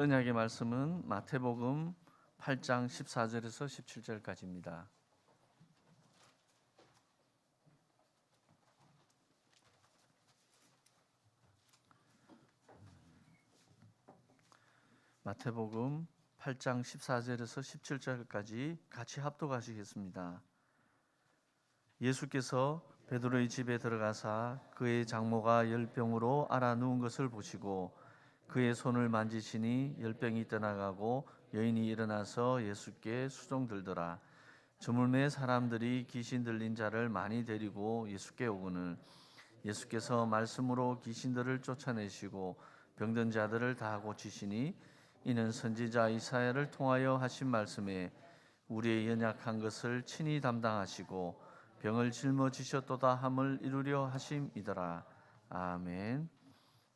언약의 말씀은 마태복음 8장 14절에서 17절까지입니다. 마태복음 8장 14절에서 17절까지 같이 합독하시겠습니다. 예수께서 베드로의 집에 들어가사 그의 장모가 열병으로 앓아 누운 것을 보시고 그의 손을 만지시니 열병이 떠나가고 여인이 일어나서 예수께 수종들더라. 저물매 사람들이 귀신 들린 자를 많이 데리고 예수께 오거늘 예수께서 말씀으로 귀신들을 쫓아내시고 병든 자들을 다 고치시니 이는 선지자 이사야를 통하여 하신 말씀에 우리의 연약한 것을 친히 담당하시고 병을 짊어지셨도다 함을 이루려 하심이더라. 아멘.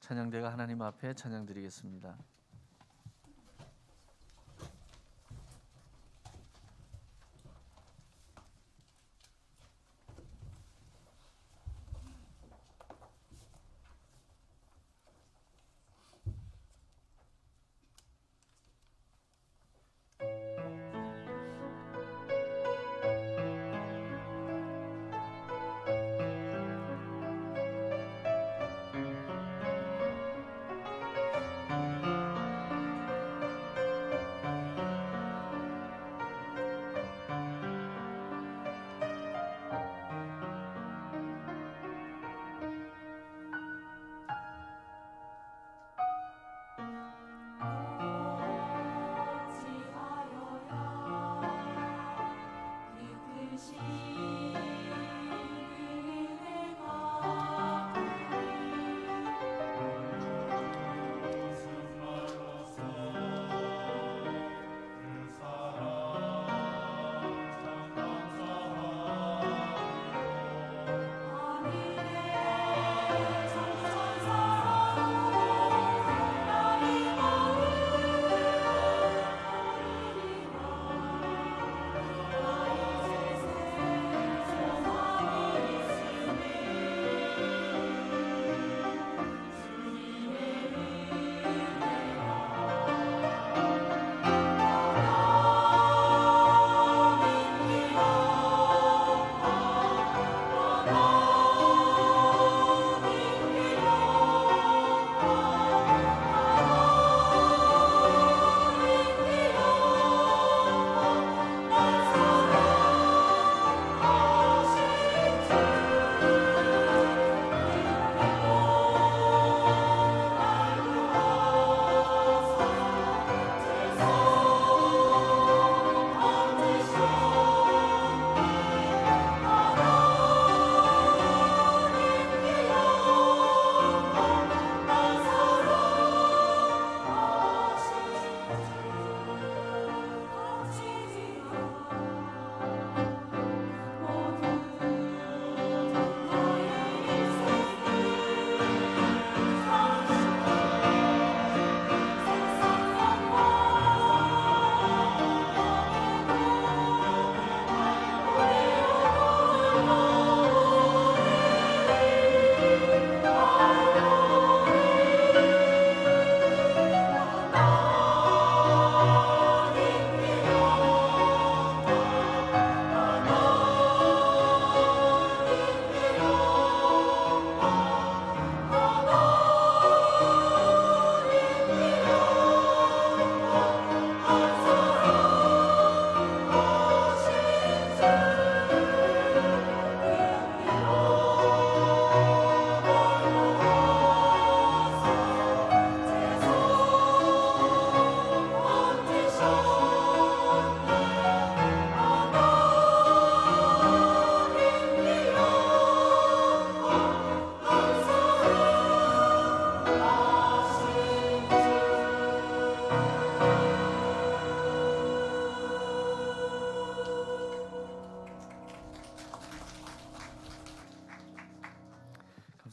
찬양대가 하나님 앞에 찬양드리겠습니다.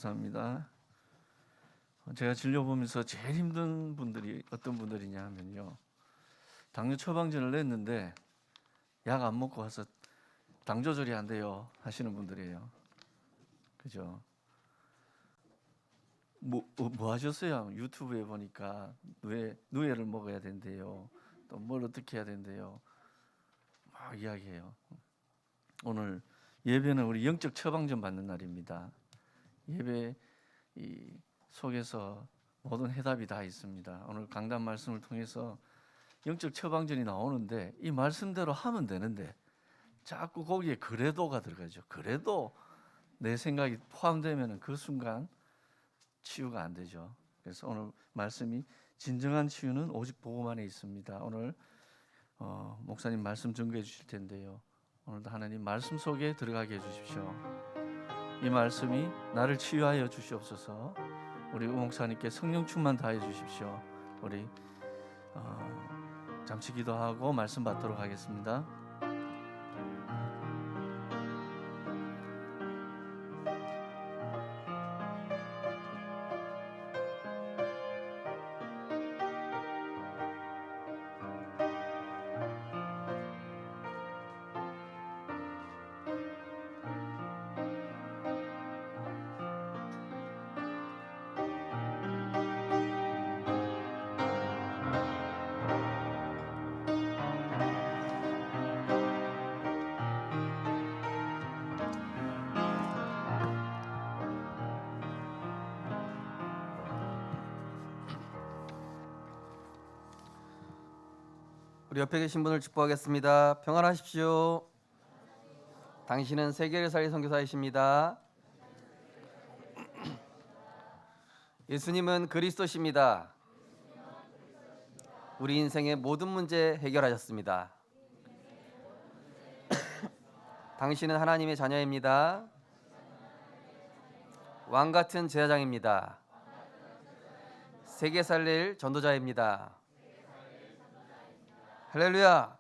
감사합니다. 제가 진료 보면서 제일 힘든 분들이 어떤 분들이냐 하면요, 당뇨 처방전을 냈는데 약 안 먹고 와서 당 조절이 안 돼요 하시는 분들이에요. 그죠? 뭐 하셨어요? 유튜브에 보니까 누에를 먹어야 된대요. 또 뭘 어떻게 해야 된대요. 막 이야기해요. 오늘 예배는 우리 영적 처방전 받는 날입니다. 예배 이 속에서 모든 해답이 다 있습니다. 오늘 강단 말씀을 통해서 영적 처방전이 나오는데 이 말씀대로 하면 되는데 자꾸 거기에 그래도가 들어가죠. 그래도 내 생각이 포함되면 그 순간 치유가 안 되죠. 그래서 오늘 말씀이 진정한 치유는 오직 복음 안에 있습니다. 오늘 목사님 말씀 증거해 주실 텐데요. 오늘도 하나님 말씀 속에 들어가게 해주십시오. 이 말씀이 나를 치유하여 주시옵소서. 우리 우 목사님께 성령 충만 다해 주십시오. 우리 잠시 기도하고 말씀 받도록 하겠습니다. 우리 옆에 계신 분을 축복하겠습니다. 평안하십시오. 당신은 세계를 살릴 선교사이십니다. 예수님은 그리스도십니다. 우리 인생의 모든 문제 해결하셨습니다. 당신은 하나님의 자녀입니다. 왕 같은 제사장입니다. 세계 살릴 전도자입니다. 할렐루야!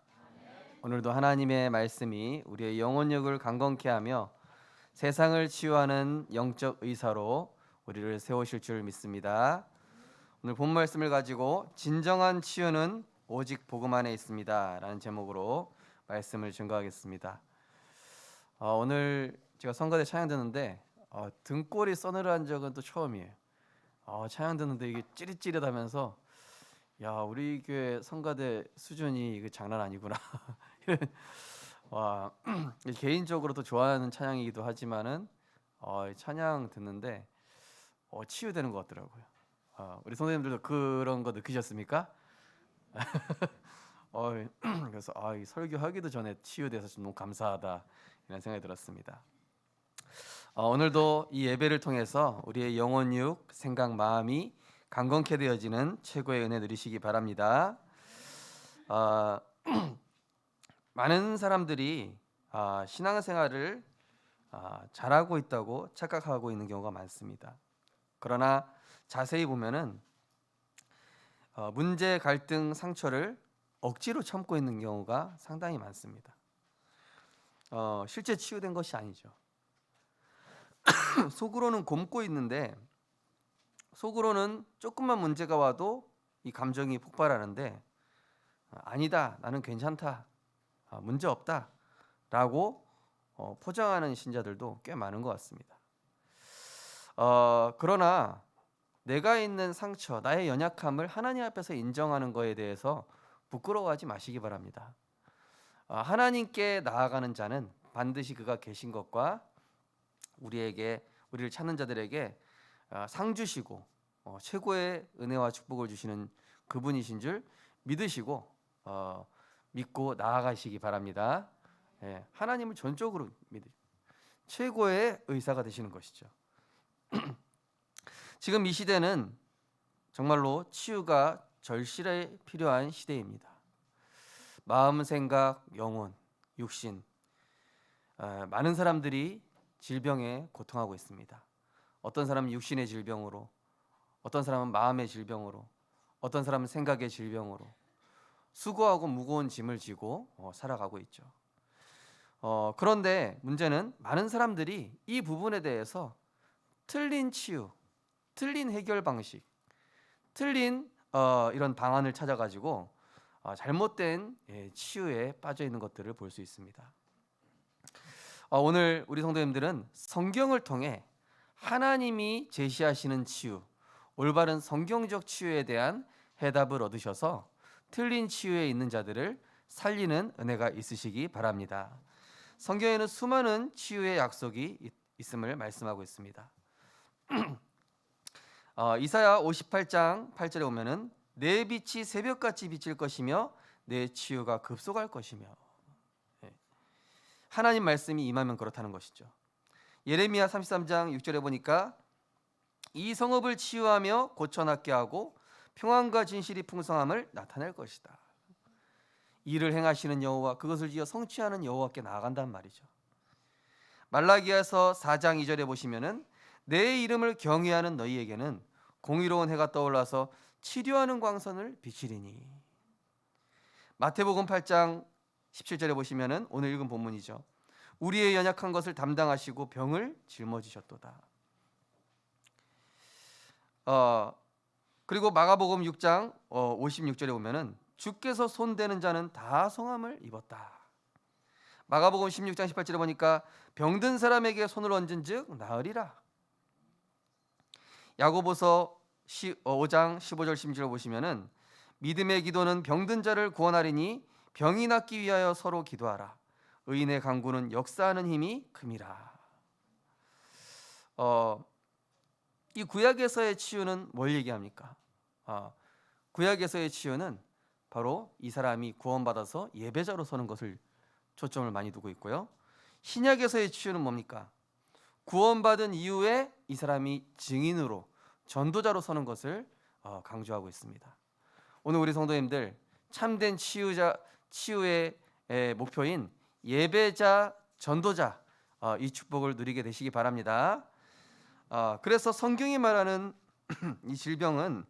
오늘도 하나님의 말씀이 우리의 영혼력을 강건케 하며 세상을 치유하는 영적 의사로 우리를 세우실 줄 믿습니다. 오늘 본 말씀을 가지고 진정한 치유는 오직 복음 안에 있습니다 라는 제목으로 말씀을 증거하겠습니다. 오늘 제가 성가대 찬양 듣는데 등골이 서늘한 적은 또 처음이에요. 찬양 듣는데 이게 찌릿찌릿하면서 야, 우리 교회 성가대 수준이 이거 장난 아니구나. 와, 개인적으로도 좋아하는 찬양이기도 하지만은 찬양 듣는데 치유되는 것 같더라고요. 우리 선생님들도 그런 거 느끼셨습니까? 그래서 이 설교하기도 전에 치유돼서 좀 너무 감사하다 이런 생각이 들었습니다. 오늘도 이 예배를 통해서 우리의 영혼, 육, 생각, 마음이 강건케 되어지는 최고의 은혜 누리시기 바랍니다. 많은 사람들이 신앙생활을 잘하고 있다고 착각하고 있는 경우가 많습니다. 그러나 자세히 보면은 문제, 갈등, 상처를 억지로 참고 있는 경우가 상당히 많습니다. 실제 치유된 것이 아니죠. 속으로는 곪고 있는데 속으로는 조금만 문제가 와도 이 감정이 폭발하는데 아니다, 나는 괜찮다, 문제 없다 라고 포장하는 신자들도 꽤 많은 것 같습니다. 그러나 내가 있는 상처, 나의 연약함을 하나님 앞에서 인정하는 것에 대해서 부끄러워하지 마시기 바랍니다. 하나님께 나아가는 자는 반드시 그가 계신 것과 우리를 찾는 자들에게 상 주시고 최고의 은혜와 축복을 주시는 그분이신 줄 믿으시고 믿고 나아가시기 바랍니다. 하나님을 전적으로 믿으시고 최고의 의사가 되시는 것이죠. 지금 이 시대는 정말로 치유가 절실히 필요한 시대입니다. 마음, 생각, 영혼, 육신, 많은 사람들이 질병에 고통하고 있습니다. 어떤 사람은 육신의 질병으로, 어떤 사람은 마음의 질병으로, 어떤 사람은 생각의 질병으로 수고하고 무거운 짐을 지고 살아가고 있죠. 그런데 문제는 많은 사람들이 이 부분에 대해서 틀린 치유, 틀린 해결 방식, 틀린 이런 방안을 찾아가지고 잘못된 치유에 빠져 있는 것들을 볼 수 있습니다. 오늘 우리 성도님들은 성경을 통해 하나님이 제시하시는 치유, 올바른 성경적 치유에 대한 해답을 얻으셔서 틀린 치유에 있는 자들을 살리는 은혜가 있으시기 바랍니다. 성경에는 수많은 치유의 약속이 있음을 말씀하고 있습니다. 이사야 58장 8절에 보면은 내 빛이 새벽같이 비칠 것이며 내 치유가 급속할 것이며, 하나님 말씀이 임하면 그렇다는 것이죠. 예레미야 33장 6절에 보니까 이 성읍을 치유하며 고쳐낫게 하고 평안과 진실이 풍성함을 나타낼 것이다. 일을 행하시는 여호와, 그것을 지어 성취하는 여호와께 나아간단 말이죠. 말라기야서 4장 2절에 보시면은 내 이름을 경외하는 너희에게는 공의로운 해가 떠올라서 치료하는 광선을 비치리니. 마태복음 8장 17절에 보시면은 오늘 읽은 본문이죠. 우리의 연약한 것을 담당하시고 병을 짊어지셨도다. 그리고 마가복음 6장 56절에 보면은 주께서 손대는 자는 다 성함을 입었다. 마가복음 16장 18절에 보니까 병든 사람에게 손을 얹은즉 나으리라. 야고보서 5장 15절 16절 보시면은 믿음의 기도는 병든 자를 구원하리니 병이 낫기 위하여 서로 기도하라. 의인의 간구는 역사하는 힘이 큼이라. 이 구약에서의 치유는 뭘 얘기합니까? 구약에서의 치유는 바로 이 사람이 구원받아서 예배자로 서는 것을 초점을 많이 두고 있고요. 신약에서의 치유는 뭡니까? 구원받은 이후에 이 사람이 증인으로, 전도자로 서는 것을 강조하고 있습니다. 오늘 우리 성도님들 참된 치유의 목표인 예배자, 전도자, 이 축복을 누리게 되시기 바랍니다. 그래서 성경이 말하는 이 질병은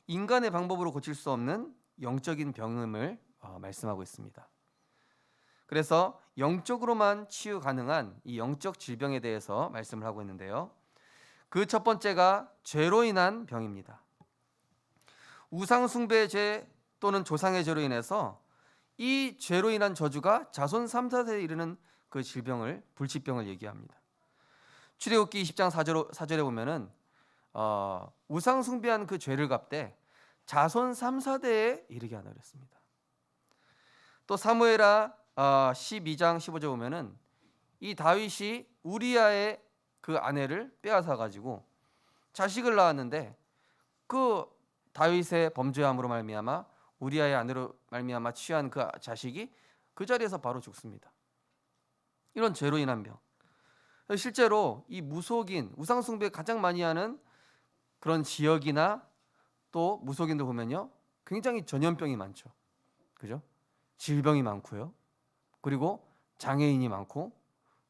인간의 방법으로 고칠 수 없는 영적인 병음을 말씀하고 있습니다. 그래서 영적으로만 치유 가능한 이 영적 질병에 대해서 말씀을 하고 있는데요. 그 첫 번째가 죄로 인한 병입니다. 우상 숭배의 죄 또는 조상의 죄로 인해서 이 죄로 인한 저주가 자손 3, 4세에 이르는 그 질병을, 불치병을 얘기합니다. 출애굽기 20장 4절에 보면은 우상 숭배한 그 죄를 갚되 자손 3, 4대에 이르게 하라 그랬습니다. 또 사무엘하 12장 15절에 보면은 이 다윗이 우리아의 그 아내를 빼앗아 가지고 자식을 낳았는데 그 다윗의 범죄함으로 말미암아 우리아의 아내로 말미암아 취한 그 자식이 그 자리에서 바로 죽습니다. 이런 죄로 인한 병. 실제로 이 무속인, 우상 숭배 가장 많이 하는 그런 지역이나 또 무속인들 보면요, 굉장히 전염병이 많죠. 그죠? 질병이 많고요. 그리고 장애인이 많고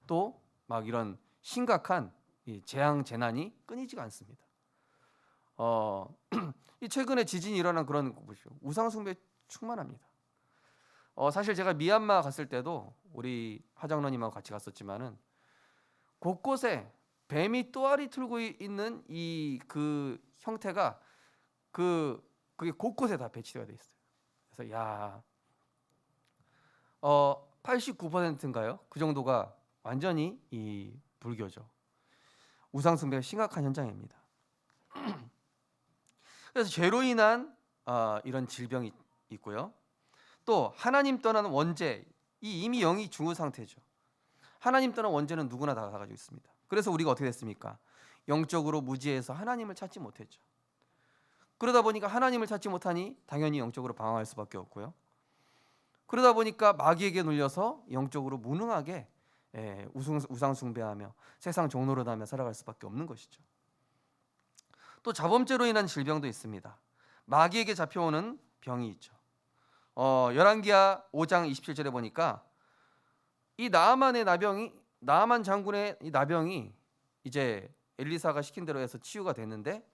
또 막 이런 심각한 이 재앙 재난이 끊이지가 않습니다. 이 최근에 지진이 일어난 그런 곳이죠. 우상 숭배 충만합니다. 사실 제가 미얀마 갔을 때도 우리 화장로님하고 같이 갔었지만은 곳곳에 뱀이 또아리 틀고 있는 이 그 형태가 그게 곳곳에 다 배치되어 있어요. 그래서 89%인가요? 그 정도가 완전히 이 불교죠. 우상 숭배가 심각한 현장입니다. 그래서 죄로 인한 이런 질병이 있고요. 또 하나님 떠난 원죄, 이 이미 영이 중후 상태죠. 하나님 떠난 원죄는 누구나 다 가지고 있습니다. 그래서 우리가 어떻게 됐습니까? 영적으로 무지해서 하나님을 찾지 못했죠. 그러다 보니까 하나님을 찾지 못하니 당연히 영적으로 방황할 수밖에 없고요. 그러다 보니까 마귀에게 눌려서 영적으로 무능하게 우상 숭배하며 세상 종노릇하며 살아갈 수밖에 없는 것이죠. 또 자범죄로 인한 질병도 있습니다. 마귀에게 잡혀오는 병이 있죠. 열왕기하 5장 27절에 보니까 이 나아만 장군의 이 나병이 이제 엘리사가 시킨 대로 해서 치유가 됐는데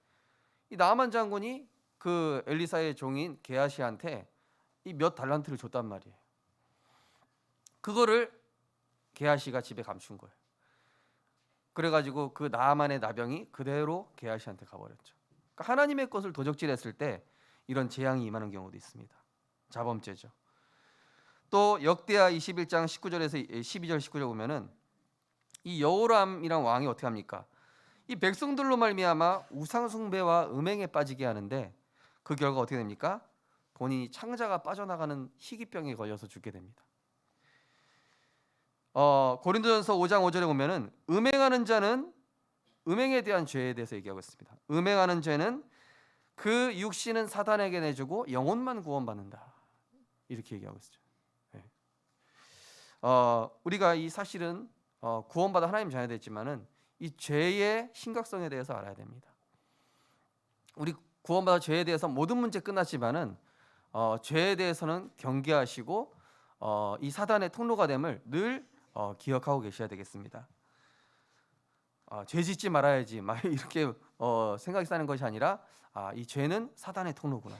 이 나아만 장군이 그 엘리사의 종인 게하시한테 이 몇 달란트를 줬단 말이에요. 그거를 게하시가 집에 감춘 거예요. 그래가지고 그 나아만의 나병이 그대로 게하시한테 가버렸죠. 그러니까 하나님의 것을 도적질했을 때 이런 재앙이 임하는 경우도 있습니다. 자범죄죠. 또 역대하 21장 19절에서 12절 19절 보면은 이 여호람이란 왕이 어떻게 합니까? 이 백성들로 말미암아 우상 숭배와 음행에 빠지게 하는데 그 결과 어떻게 됩니까? 본인이 창자가 빠져나가는 희귀병에 걸려서 죽게 됩니다. 고린도전서 5장 5절에 보면은 음행하는 자는 음행에 대한 죄에 대해서 얘기하고 있습니다. 음행하는 죄는 그 육신은 사단에게 내주고 영혼만 구원받는다. 이렇게 얘기하고 있죠. 네. 우리가 이 사실은 구원받아 하나님 자녀 됐지만은 이 죄의 심각성에 대해서 알아야 됩니다. 우리 구원받아 죄에 대해서 모든 문제 끝났지만은 죄에 대해서는 경계하시고 이 사단의 통로가 됨을 늘 기억하고 계셔야 되겠습니다. 죄 짓지 말아야지 막 이렇게 생각이 사는 것이 아니라 이 죄는 사단의 통로구나.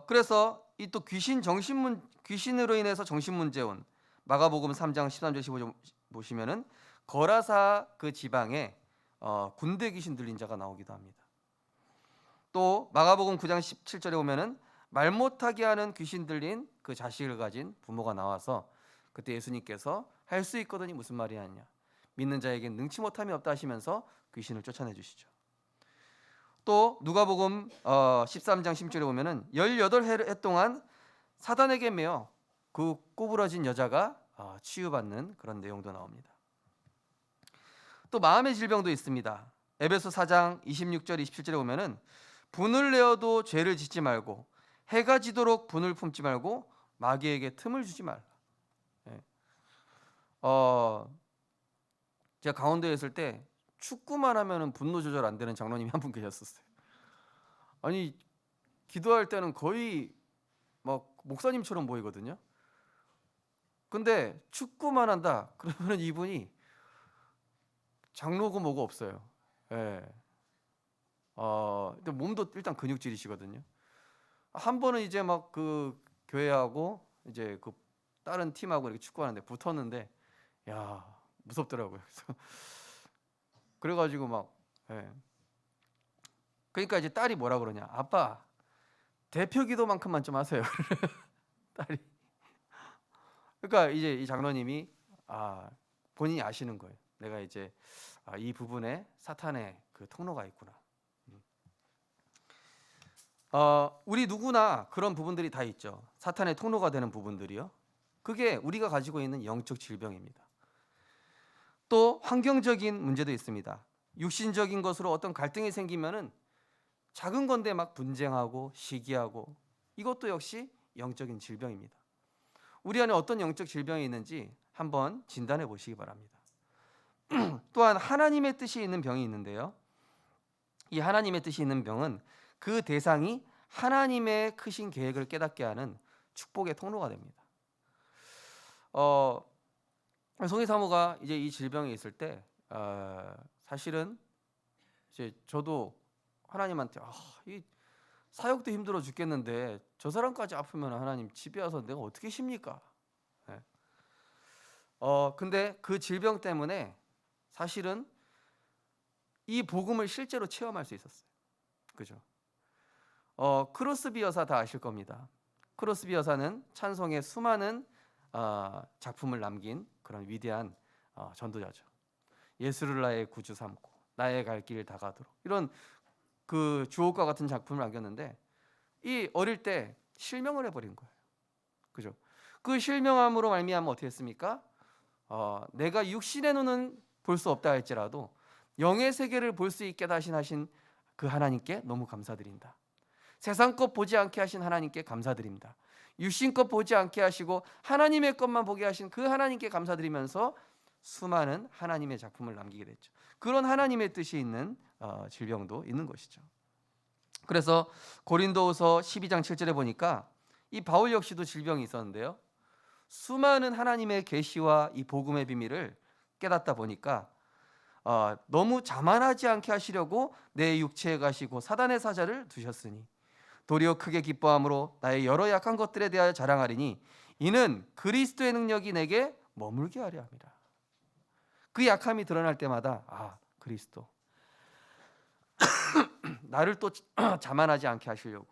그래서 이 또 귀신으로 인해서 정신 문제 온 마가복음 3장 13절 15절 보시면은 거라사 그 지방에 군대 귀신 들린 자가 나오기도 합니다. 또 마가복음 9장 17절에 보면은 말 못하게 하는 귀신 들린 그 자식을 가진 부모가 나와서 그때 예수님께서 할 수 있거든이 무슨 말이 아니냐, 믿는 자에겐 능치 못함이 없다 하시면서 귀신을 쫓아내 주시죠. 또 누가복음 13장 16절에 보면은 18해 동안 사단에게 매여 그 꼬부라진 여자가 치유받는 그런 내용도 나옵니다. 또 마음의 질병도 있습니다. 에베소 4장 26절 27절에 보면은 분을 내어도 죄를 짓지 말고 해가 지도록 분을 품지 말고 마귀에게 틈을 주지 말라. 제가 강원도에 있을 때 축구만 하면은 분노 조절 안 되는 장로님이 한 분 계셨었어요. 아니 기도할 때는 거의 막 목사님처럼 보이거든요. 근데 축구만 한다 그러면은 이분이 장로고 뭐고 없어요. 예. 근데 몸도 일단 근육질이시거든요. 한 번은 이제 막 그 교회하고 이제 그 다른 팀하고 이렇게 축구하는데 붙었는데 야 무섭더라고요. 그래가지고 막 그러니까 이제 딸이 뭐라 그러냐, 아빠 대표 기도만큼만 좀 하세요. 딸이. 그러니까 이제 이 장로님이 본인이 아시는 거예요. 내가 이제 이 부분에 사탄의 그 통로가 있구나. 우리 누구나 그런 부분들이 다 있죠. 사탄의 통로가 되는 부분들이요. 그게 우리가 가지고 있는 영적 질병입니다. 또 환경적인 문제도 있습니다. 육신적인 것으로 어떤 갈등이 생기면은 작은 건데 막 분쟁하고 시기하고, 이것도 역시 영적인 질병입니다. 우리 안에 어떤 영적 질병이 있는지 한번 진단해 보시기 바랍니다. 또한 하나님의 뜻이 있는 병이 있는데요. 이 하나님의 뜻이 있는 병은 그 대상이 하나님의 크신 계획을 깨닫게 하는 축복의 통로가 됩니다. 송희 사모가 이제 이 질병이 있을 때 사실은 이제 저도 하나님한테 이 사역도 힘들어 죽겠는데 저 사람까지 아프면 하나님 집에 와서 내가 어떻게 쉽니까? 근데 그 질병 때문에 사실은 이 복음을 실제로 체험할 수 있었어요. 그죠? 크로스비 여사 다 아실 겁니다. 크로스비 여사는 찬송의 수많은 작품을 남긴 그런 위대한 전도자죠. 예수를 나의 구주 삼고 나의 갈 길 다 가도록, 이런 그 주옥과 같은 작품을 남겼는데 이 어릴 때 실명을 해버린 거예요. 그죠? 그 실명함으로 말미암아 어떻게 했습니까? 내가 육신의 눈은 볼 수 없다 할지라도 영의 세계를 볼 수 있게 하신 그 하나님께 너무 감사드린다. 세상 것 보지 않게 하신 하나님께 감사드립니다. 육신 것 보지 않게 하시고 하나님의 것만 보게 하신 그 하나님께 감사드리면서 수많은 하나님의 작품을 남기게 됐죠. 그런 하나님의 뜻이 있는 질병도 있는 것이죠. 그래서 고린도후서 12장 7절에 보니까 이 바울 역시도 질병이 있었는데요. 수많은 하나님의 계시와 이 복음의 비밀을 깨닫다 보니까 너무 자만하지 않게 하시려고 내 육체에 가시고 사단의 사자를 두셨으니 도리어 크게 기뻐함으로 나의 여러 약한 것들에 대하여 자랑하리니 이는 그리스도의 능력이 내게 머물게 하려 합니다. 그 약함이 드러날 때마다 그리스도 나를 또 자만하지 않게 하시려고.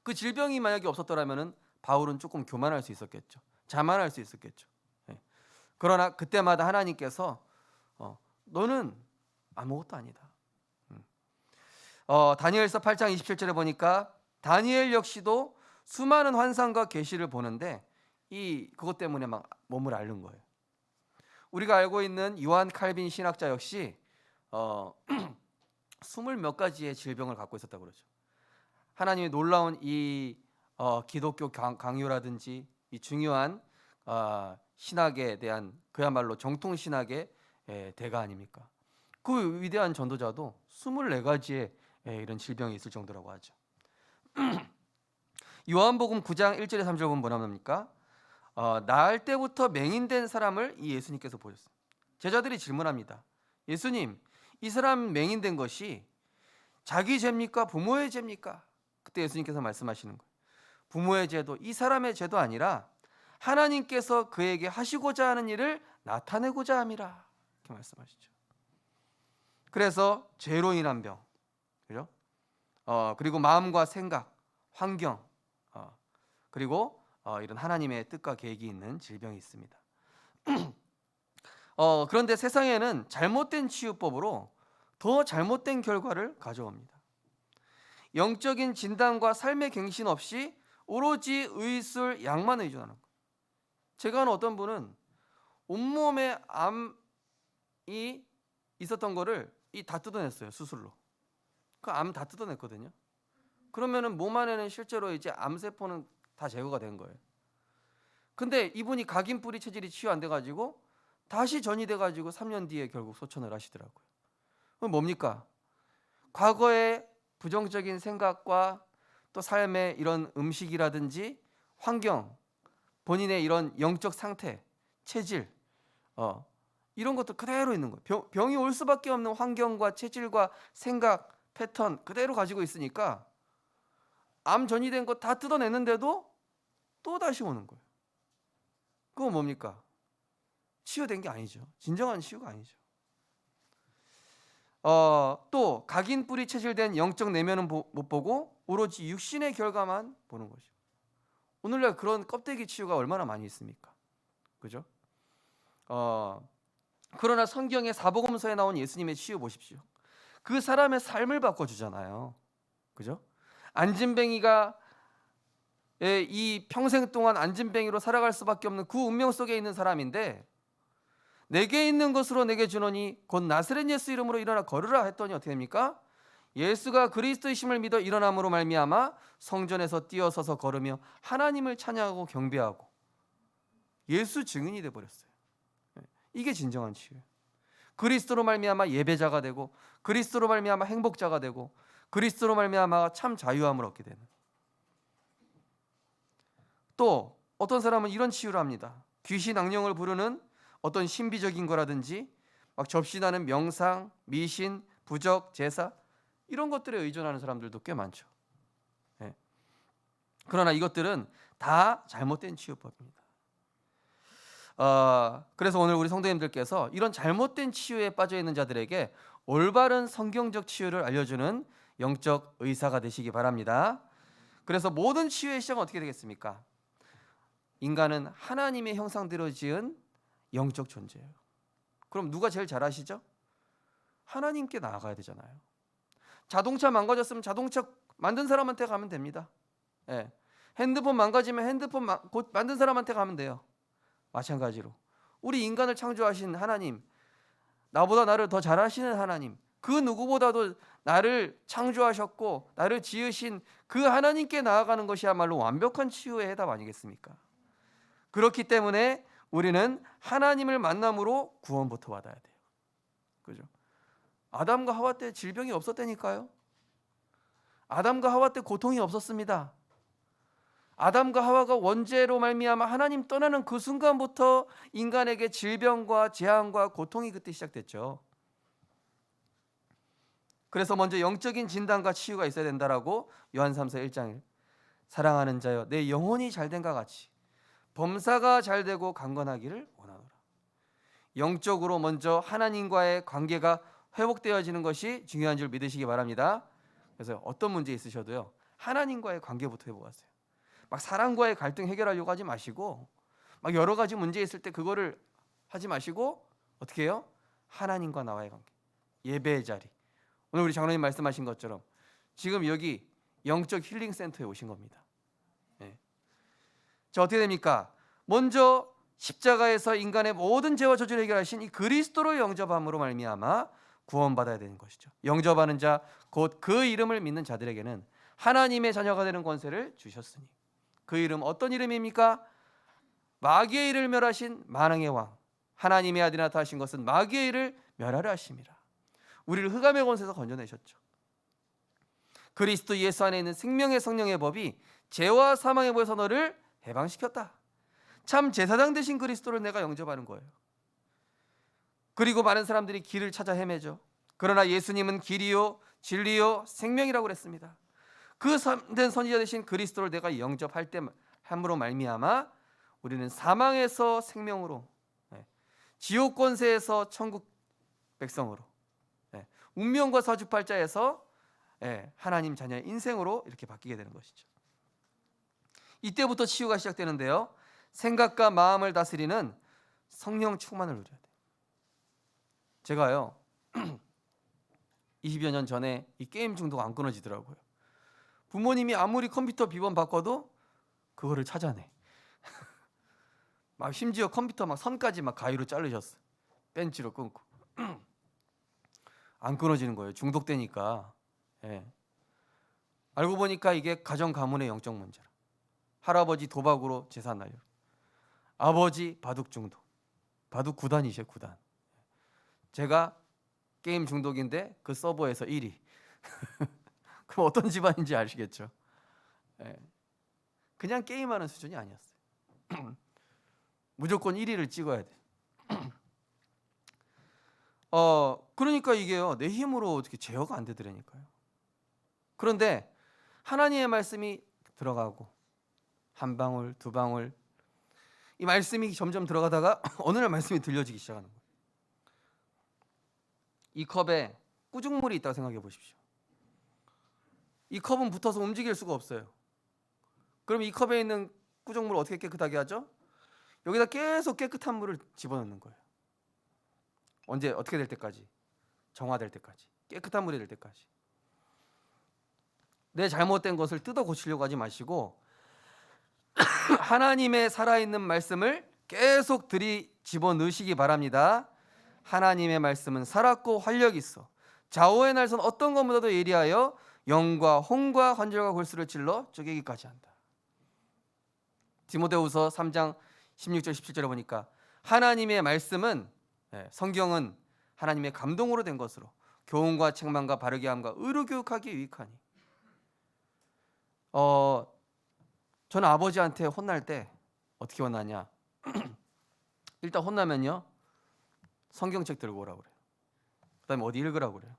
그 질병이 만약에 없었더라면은 바울은 조금 교만할 수 있었겠죠. 자만할 수 있었겠죠. 그러나 그때마다 하나님께서 너는 아무것도 아니다. 다니엘서 8장 27절에 보니까 다니엘 역시도 수많은 환상과 계시를 보는데 그것 때문에 막 몸을 앓는 거예요. 우리가 알고 있는 요한 칼빈 신학자 역시 20몇 가지의 질병을 갖고 있었다고 그러죠. 하나님의 놀라운 이 기독교 강요라든지 이 중요한 신학에 대한 그야말로 정통 신학의 대가 아닙니까? 그 위대한 전도자도 24가지의 이런 질병이 있을 정도라고 하죠. 요한복음 9장 1절에 3절 보면 뭐라 합니까? 나을 때부터 맹인된 사람을 이 예수님께서 보셨어요. 제자들이 질문합니다. 예수님, 이 사람 맹인된 것이 자기 죄입니까? 부모의 죄입니까? 그때 예수님께서 말씀하시는 거예요. 부모의 죄도 이 사람의 죄도 아니라 하나님께서 그에게 하시고자 하는 일을 나타내고자 함이라. 이렇게 말씀하시죠. 그래서 죄로 인한 병, 그죠? 그리고 마음과 생각, 환경, 그리고 이런 하나님의 뜻과 계획이 있는 질병이 있습니다. 그런데 세상에는 잘못된 치유법으로 더 잘못된 결과를 가져옵니다. 영적인 진단과 삶의 갱신 없이 오로지 의술, 약만 의존하는 거예요. 제가 아는 어떤 분은 온몸에 암이 있었던 거를 다 뜯어냈어요. 수술로. 그 암 다 뜯어냈거든요. 그러면은 몸 안에는 실제로 이제 암세포는 다 제거가 된 거예요. 근데 이분이 각인뿌리 체질이 치유 안 돼가지고 다시 전이돼가지고 3년 뒤에 결국 소천을 하시더라고요. 그럼 뭡니까? 과거의 부정적인 생각과 또 삶의 이런 음식이라든지 환경, 본인의 이런 영적 상태, 체질, 이런 것도 그대로 있는 거예요. 병이 올 수밖에 없는 환경과 체질과 생각, 패턴 그대로 가지고 있으니까 암 전이된 거 다 뜯어냈는데도 또 다시 오는 거예요. 그건 뭡니까? 치유된 게 아니죠. 진정한 치유가 아니죠. 또 각인뿌리 체질된 영적 내면은 못 보고 오로지 육신의 결과만 보는 거죠. 오늘날 그런 껍데기 치유가 얼마나 많이 있습니까? 그죠? 그러나 성경의 사복음서에 나온 예수님의 치유 보십시오. 그 사람의 삶을 바꿔주잖아요. 그죠? 안진뱅이가 이 평생 동안 안진뱅이로 살아갈 수밖에 없는 그 운명 속에 있는 사람인데 내게 있는 것으로 내게 주노니 곧 나사렛 예수 이름으로 일어나 걸으라 했더니 어떻게 됩니까? 예수가 그리스도이심을 믿어 일어남으로 말미암아 성전에서 뛰어서서 걸으며 하나님을 찬양하고 경배하고 예수 증인이 돼 버렸어요. 이게 진정한 치유예요. 그리스도로 말미암아 예배자가 되고 그리스도로 말미암아 행복자가 되고 그리스도로 말미암아 참 자유함을 얻게 되는. 또 어떤 사람은 이런 치유를 합니다. 귀신 악령을 부르는 어떤 신비적인 거라든지 막 접신하는 명상, 미신, 부적, 제사 이런 것들에 의존하는 사람들도 꽤 많죠. 그러나 이것들은 다 잘못된 치유법입니다. 그래서 오늘 우리 성도님들께서 이런 잘못된 치유에 빠져 있는 자들에게 올바른 성경적 치유를 알려주는 영적 의사가 되시기 바랍니다. 그래서 모든 치유의 시작은 어떻게 되겠습니까? 인간은 하나님의 형상대로 지은 영적 존재예요. 그럼 누가 제일 잘 아시죠? 하나님께 나아가야 되잖아요. 자동차 망가졌으면 자동차 만든 사람한테 가면 됩니다. 핸드폰 망가지면 핸드폰 곧 만든 사람한테 가면 돼요. 마찬가지로 우리 인간을 창조하신 하나님, 나보다 나를 더 잘하시는 하나님, 그 누구보다도 나를 창조하셨고 나를 지으신 그 하나님께 나아가는 것이야말로 완벽한 치유의 해답 아니겠습니까? 그렇기 때문에 우리는 하나님을 만남으로 구원부터 받아야 돼요. 그죠? 아담과 하와 때 질병이 없었다니까요. 아담과 하와 때 고통이 없었습니다. 아담과 하와가 원죄로 말미암아 하나님 떠나는 그 순간부터 인간에게 질병과 재앙과 고통이 그때 시작됐죠. 그래서 먼저 영적인 진단과 치유가 있어야 된다라고 요한 3서 1장에 사랑하는 자여 내 영혼이 잘된과 같이 범사가 잘되고 강건하기를 원하노라. 영적으로 먼저 하나님과의 관계가 회복되어지는 것이 중요한 줄 믿으시기 바랍니다. 그래서 어떤 문제 있으셔도요 하나님과의 관계부터 회복하세요. 막 사람과의 갈등 해결하려고 하지 마시고 막 여러 가지 문제 있을 때 그거를 하지 마시고 어떻게 해요? 하나님과 나와의 관계, 예배의 자리. 오늘 우리 장로님 말씀하신 것처럼 지금 여기 영적 힐링 센터에 오신 겁니다. 네. 자, 어떻게 됩니까? 먼저 십자가에서 인간의 모든 죄와 저주를 해결하신 이 그리스도로 영접함으로 말미암아 구원받아야 되는 것이죠. 영접하는 자, 곧 그 이름을 믿는 자들에게는 하나님의 자녀가 되는 권세를 주셨으니, 그 이름 어떤 이름입니까? 마귀의 일을 멸하신 만왕의 왕, 하나님의 아들이 나타나신 것은 마귀의 일을 멸하려 하심이라. 우리를 흑암의 권세에서 건져내셨죠. 그리스도 예수 안에 있는 생명의 성령의 법이 죄와 사망의 법에서 너를 해방시켰다. 참 제사장 되신 그리스도를 내가 영접하는 거예요. 그리고 많은 사람들이 길을 찾아 헤매죠. 그러나 예수님은 길이요 진리요 생명이라고 그랬습니다. 그 참된 선지자 되신 그리스도를 내가 영접할 때 함으로 말미암아 우리는 사망에서 생명으로, 지옥 권세에서 천국 백성으로, 운명과 사주팔자에서 하나님 자녀의 인생으로 이렇게 바뀌게 되는 것이죠. 이때부터 치유가 시작되는데요. 생각과 마음을 다스리는 성령 충만을 누려야 돼요. 제가요 20여 년 전에 이 게임 중독 안 끊어지더라고요. 부모님이 아무리 컴퓨터 비번 바꿔도 그거를 찾아내. 막 심지어 컴퓨터 막 선까지 막 가위로 자르셨어요. 벤치로 끊고. 안 끊어지는 거예요. 중독되니까. 알고 보니까 이게 가정 가문의 영적 문제라. 할아버지 도박으로 재산 날려, 아버지 바둑 중독, 바둑 9단이셔 9단. 제가 게임 중독인데 그 서버에서 1위. 그럼 어떤 집안인지 아시겠죠? 그냥 게임하는 수준이 아니었어요. 무조건 1위를 찍어야 돼. 그러니까 이게요, 내 힘으로 어떻게 제어가 안 되더라니까요. 그런데 하나님의 말씀이 들어가고 한 방울 두 방울 이 말씀이 점점 들어가다가 어느 날 말씀이 들려지기 시작하는 거예요. 이 컵에 꾸중물이 있다고 생각해 보십시오. 이 컵은 붙어서 움직일 수가 없어요. 그럼 이 컵에 있는 꾸중물을 어떻게 깨끗하게 하죠? 여기다 계속 깨끗한 물을 집어넣는 거예요. 언제 어떻게 될 때까지? 정화될 때까지, 깨끗한 물이 될 때까지. 내 잘못된 것을 뜯어 고치려고 하지 마시고 하나님의 살아있는 말씀을 계속 집어넣으시기 바랍니다. 하나님의 말씀은 살았고 활력이 있어 좌우의 날선 어떤 것보다도 예리하여 영과 혼과 관절과 골수를 찔러 쪼개기까지 한다. 디모데후서 3장 16절 17절에 보니까 하나님의 말씀은, 성경은 하나님의 감동으로 된 것으로 교훈과 책망과 바르게 함과 의로 교육하기에 유익하니. 저는 아버지한테 혼날 때 어떻게 혼나냐? 일단 혼나면요, 성경책 들고 오라고 그래요. 그다음에 어디 읽으라고 그래요.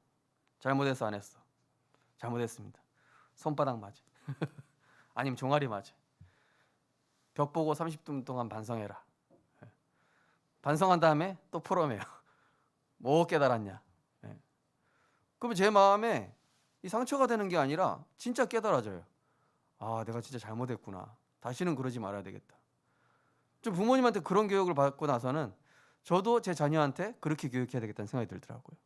잘못했어 안 했어? 잘못했습니다. 손바닥 맞아. 아니면 종아리 맞아. 벽 보고 30분 동안 반성해라. 반성한 다음에 또 풀어매요. 뭐 깨달았냐? 그러면 제 마음에 이 상처가 되는 게 아니라 진짜 깨달아져요. 아, 내가 진짜 잘못했구나. 다시는 그러지 말아야 되겠다. 좀 부모님한테 그런 교육을 받고 나서는 저도 제 자녀한테 그렇게 교육해야 되겠다는 생각이 들더라고요.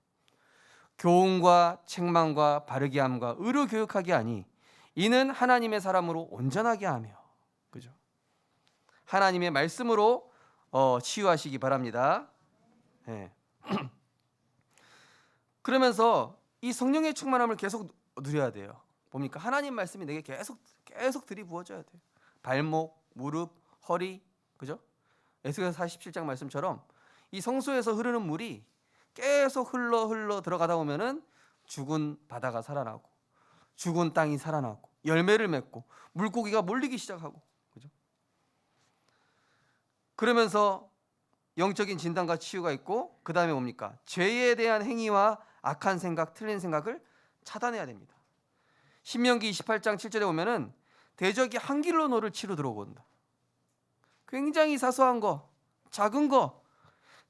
교훈과 책망과 바르게 함과 의로 교육하게 하니 이는 하나님의 사람으로 온전하게 하며, 그죠? 하나님의 말씀으로 치유하시기 바랍니다. 그러면서 이 성령의 충만함을 계속 누려야 돼요. 뭡니까? 하나님 말씀이 내게 계속 들이부어져야 돼요. 발목, 무릎, 허리, 그죠? 에스겔서 47장 말씀처럼 이 성소에서 흐르는 물이 계속 흘러 들어가다 보면은 죽은 바다가 살아나고 죽은 땅이 살아나고 열매를 맺고 물고기가 몰리기 시작하고, 그죠? 그러면서 영적인 진단과 치유가 있고, 그 다음에 뭡니까? 죄에 대한 행위와 악한 생각, 틀린 생각을 차단해야 됩니다. 신명기 28장 7절에 보면은 대적이 한 길로 너를 치러 들어온다. 굉장히 사소한 거, 작은 거,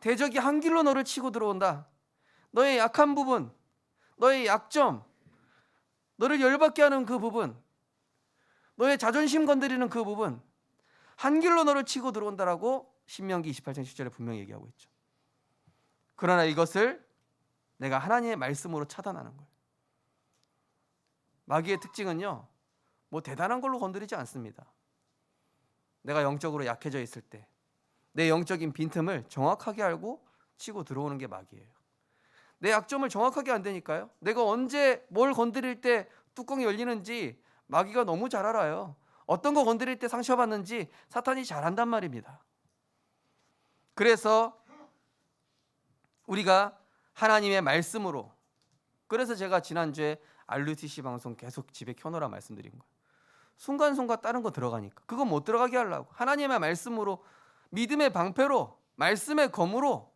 대적이 한 길로 너를 치고 들어온다. 너의 약한 부분, 너의 약점, 너를 열받게 하는 그 부분, 너의 자존심 건드리는 그 부분, 한 길로 너를 치고 들어온다라고 신명기 28장 10절에 분명히 얘기하고 있죠. 그러나 이것을 내가 하나님의 말씀으로 차단하는 거예요. 마귀의 특징은요, 뭐 대단한 걸로 건드리지 않습니다. 내가 영적으로 약해져 있을 때 내 영적인 빈틈을 정확하게 알고 치고 들어오는 게 마귀예요. 내 약점을 정확하게 안 되니까요. 내가 언제 뭘 건드릴 때 뚜껑이 열리는지 마귀가 너무 잘 알아요. 어떤 거 건드릴 때 상처받는지 사탄이 잘 안단 말입니다. 그래서 우리가 하나님의 말씀으로, 그래서 제가 지난주에 RUTC 방송 계속 집에 켜놓으라 말씀드린 거예요. 순간순간 다른 거 들어가니까 그거 못 들어가게 하려고 하나님의 말씀으로, 믿음의 방패로, 말씀의 검으로,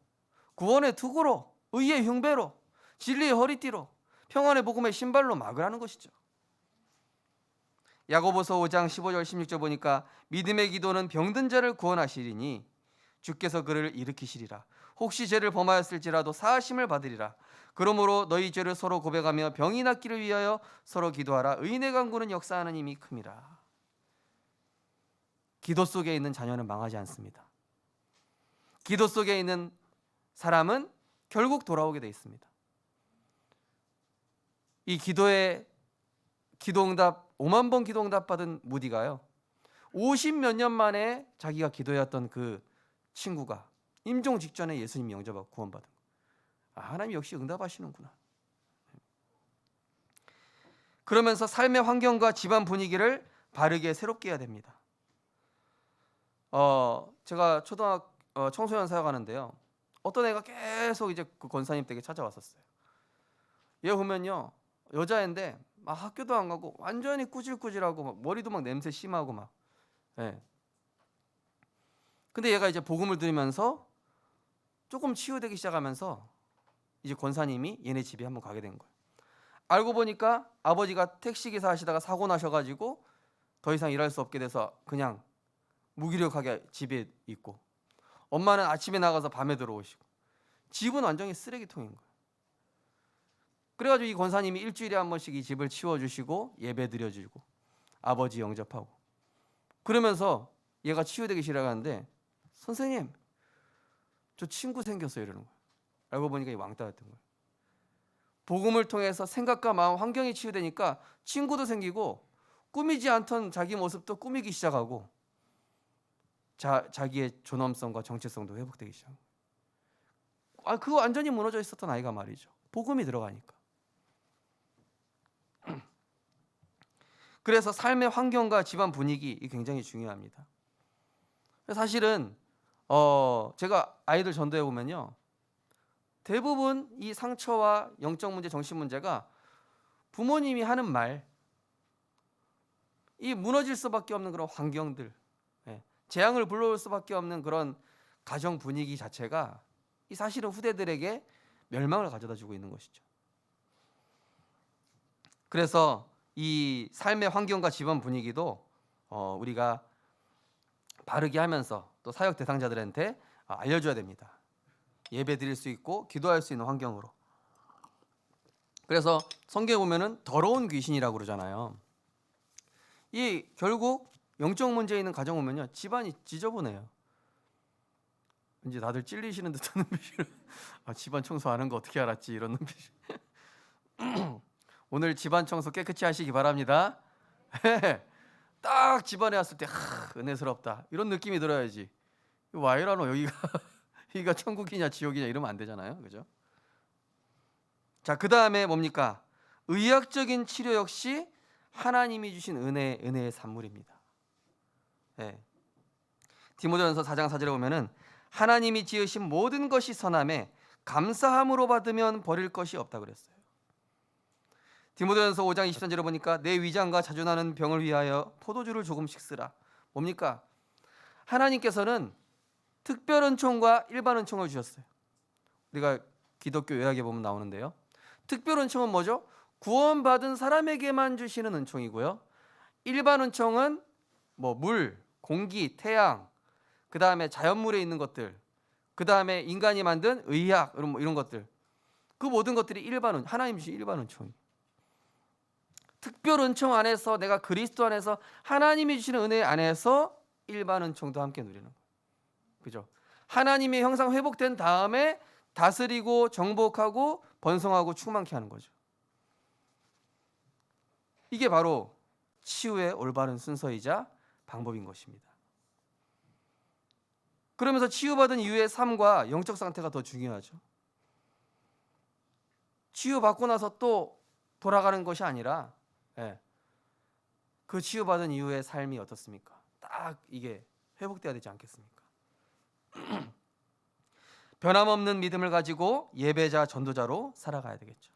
구원의 투구로, 의의 흉배로, 진리의 허리띠로, 평안의 복음의 신발로 막으라는 것이죠. 야고보서 5장 15절 16절 보니까 믿음의 기도는 병든 자를 구원하시리니 주께서 그를 일으키시리라. 혹시 죄를 범하였을지라도 사하심을 받으리라. 그러므로 너희 죄를 서로 고백하며 병이 낫기를 위하여 서로 기도하라. 의인의 간구는 역사하는 힘이 큼이라. 기도 속에 있는 자녀는 망하지 않습니다. 기도 속에 있는 사람은 결국 돌아오게 돼 있습니다. 이 기도의 기도응답 5만 번 기도응답 받은 무디가요, 50몇 년 만에 자기가 기도했던 그 친구가 임종 직전에 예수님 영접하고 구원받은 거예요. 하나님 역시 응답하시는구나. 그러면서 삶의 환경과 집안 분위기를 바르게 새롭게 해야 됩니다. 제가 청소년 사역하는데요, 어떤 애가 계속 이제 그 권사님 댁에 찾아왔었어요. 얘 보면요, 여자애인데 막 학교도 안 가고 완전히 꾸질꾸질하고 막 머리도 막 냄새 심하고 막. 예. 근데 얘가 이제 복음을 들으면서 조금 치유되기 시작하면서 이제 권사님이 얘네 집에 한번 가게 된 거예요. 알고 보니까 아버지가 택시기사 하시다가 사고 나셔가지고 더 이상 일할 수 없게 돼서 그냥 무기력하게 집에 있고, 엄마는 아침에 나가서 밤에 들어오시고, 집은 완전히 쓰레기통인 거예요. 그래가지고 이 권사님이 일주일에 한 번씩 이 집을 치워주시고 예배 드려주고 아버지 영접하고, 그러면서 얘가 치유되기 시작하는데, 선생님 저 친구 생겼어요 이러는 거예요. 알고 보니까 이 왕따였던 거예요. 복음을 통해서 생각과 마음, 환경이 치유되니까 친구도 생기고 꾸미지 않던 자기 모습도 꾸미기 시작하고 자기의 존엄성과 정체성도 회복되기 시작합니다. 그거 완전히 무너져 있었던 아이가 말이죠. 복음이 들어가니까. 그래서 삶의 환경과 집안 분위기 굉장히 중요합니다. 사실은 제가 아이들 전도해 보면요, 대부분 이 상처와 영적 문제, 정신 문제가 부모님이 하는 말, 이 무너질 수밖에 없는 그런 환경들, 재앙을 불러올 수밖에 없는 그런 가정 분위기 자체가 이 사실은 후대들에게 멸망을 가져다 주고 있는 것이죠. 그래서 이 삶의 환경과 집안 분위기도 우리가 바르게 하면서 또 사역 대상자들한테 알려줘야 됩니다. 예배 드릴 수 있고 기도할 수 있는 환경으로. 그래서 성경에 보면은 더러운 귀신이라고 그러잖아요. 이 결국 영적 문제 있는 가정 오면요, 집안이 지저분해요. 이제 다들 찔리시는 듯한 눈빛으로 집안 청소하는 거 어떻게 알았지, 이런 눈빛. 오늘 집안 청소 깨끗이 하시기 바랍니다. 딱 집안에 왔을 때 은혜스럽다 이런 느낌이 들어야지. 와 이러노 여기가 천국이냐 지옥이냐 이러면 안 되잖아요, 그죠? 자, 그 다음에 뭡니까? 의학적인 치료 역시 하나님이 주신 은혜의 산물입니다. 디모데전서 4장 4절에 보면은 하나님이 지으신 모든 것이 선함에 감사함으로 받으면 버릴 것이 없다 그랬어요. 디모데전서 5장 23절에 보니까 내 위장과 자주 나는 병을 위하여 포도주를 조금씩 쓰라. 뭡니까? 하나님께서는 특별 은총과 일반 은총을 주셨어요. 우리가 기독교 요약에 보면 나오는데요, 특별 은총은 뭐죠? 구원받은 사람에게만 주시는 은총이고요, 일반 은총은 뭐 물, 공기, 태양, 그 다음에 자연물에 있는 것들, 그 다음에 인간이 만든 의학 이런 것들, 그 모든 것들이 하나님 주신 일반 은총이. 특별 은총 안에서 내가 그리스도 안에서 하나님이 주시는 은혜 안에서 일반 은총도 함께 누리는 거예요. 그죠? 하나님의 형상 회복된 다음에 다스리고 정복하고 번성하고 충만케 하는 거죠. 이게 바로 치유의 올바른 순서이자 방법인 것입니다. 그러면서 치유받은 이후의 삶과 영적 상태가 더 중요하죠. 치유받고 나서 또 돌아가는 것이 아니라 그 치유받은 이후의 삶이 어떻습니까? 딱 이게 회복돼야 되지 않겠습니까? 변함없는 믿음을 가지고 예배자 전도자로 살아가야 되겠죠.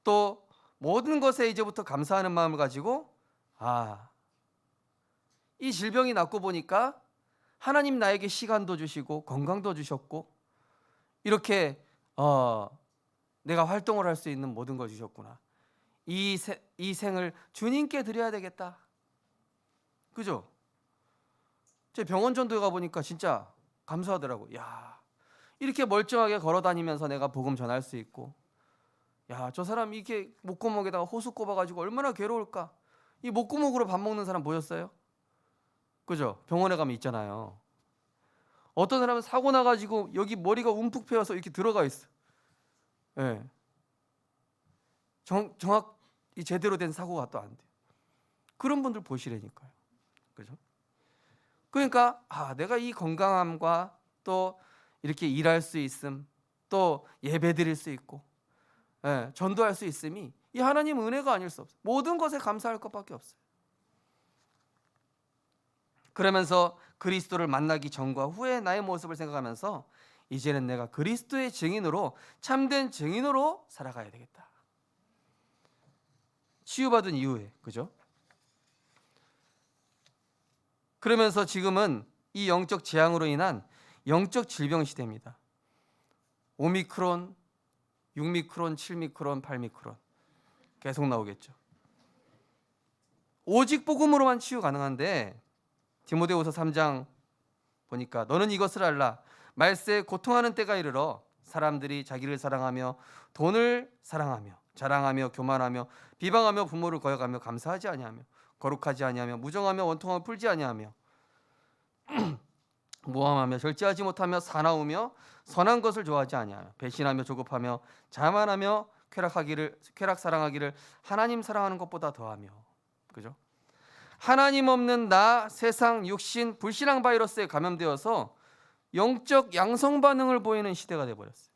또 모든 것에 이제부터 감사하는 마음을 가지고 이 질병이 낫고 보니까 하나님 나에게 시간도 주시고 건강도 주셨고 이렇게 내가 활동을 할 수 있는 모든 걸 주셨구나. 이 생을 주님께 드려야 되겠다. 그죠? 제 병원 전도에 가보니까 진짜 감사하더라고. 야, 이렇게 멀쩡하게 걸어다니면서 내가 복음 전할 수 있고, 야, 저 사람 이렇게 목구멍에다가 호수 꼽아가지고 얼마나 괴로울까. 이 목구멍으로 밥 먹는 사람 보셨어요? 그죠? 병원에 가면 있잖아요. 어떤 사람은 사고 나가지고 여기 머리가 움푹 패여서 이렇게 들어가 있어. 예. 정확히 제대로 된 사고가 또 안 돼. 그런 분들 보시라니까요. 그죠? 그러니까 내가 이 건강함과 또 이렇게 일할 수 있음, 또 예배 드릴 수 있고, 전도할 수 있음이 이 하나님 은혜가 아닐 수 없어요. 모든 것에 감사할 것밖에 없어요. 그러면서 그리스도를 만나기 전과 후에 나의 모습을 생각하면서 이제는 내가 그리스도의 증인으로, 참된 증인으로 살아가야 되겠다. 치유받은 이후에, 그죠? 그러면서 지금은 이 영적 재앙으로 인한 영적 질병 시대입니다. 오미크론, 6미크론, 7미크론, 8미크론 계속 나오겠죠. 오직 복음으로만 치유 가능한데 디모데후서 3장 보니까 너는 이것을 알라. 말세에 고통하는 때가 이르러 사람들이 자기를 사랑하며 돈을 사랑하며 자랑하며 교만하며 비방하며 부모를 거역하며 감사하지 아니하며 거룩하지 아니하며 무정하며 원통함을 풀지 아니하며 모함하며 절제하지 못하며 사나우며 선한 것을 좋아하지 아니하며 배신하며 조급하며 자만하며 쾌락 사랑하기를 하나님 사랑하는 것보다 더하며. 그죠? 하나님 없는 나, 세상, 육신, 불신앙 바이러스에 감염되어서 영적 양성 반응을 보이는 시대가 돼 버렸어요.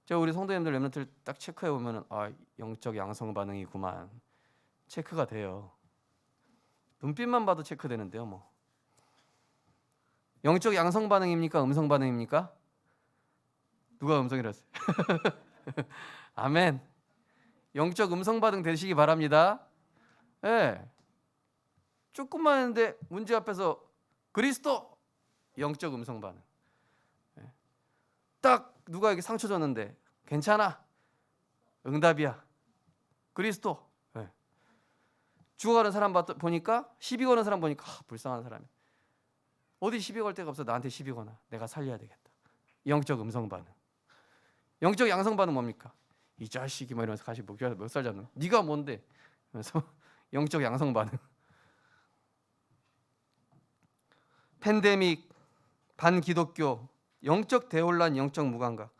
제가 우리 성도님들 렘넌트를 딱 체크해 보면은 영적 양성 반응이구만. 체크가 돼요. 눈빛만 봐도 체크되는데요, 뭐. 영적 양성 반응입니까? 음성 반응입니까? 누가 음성이라 했어요? 아멘. 영적 음성 반응 되시기 바랍니다. 조금만 했는데 문제 앞에서 그리스도 영적 음성 반응. 딱 누가 이렇게 상처 줬는데 괜찮아. 응답이야. 그리스도. 죽어가는 사람 보니까 시비 거는 사람 보니까 불쌍한 사람이. 어디 시비 걸 데가 없어. 나한테 시비 거나. 내가 살려야 되겠다. 영적 음성 반응. 영적 양성 반응 뭡니까? 이 자식이 막 이러면서 가시 몇 살 잡는. 네가 뭔데? 그래서 영적 양성 반응. 팬데믹, 반기독교, 영적 대혼란, 영적 무감각,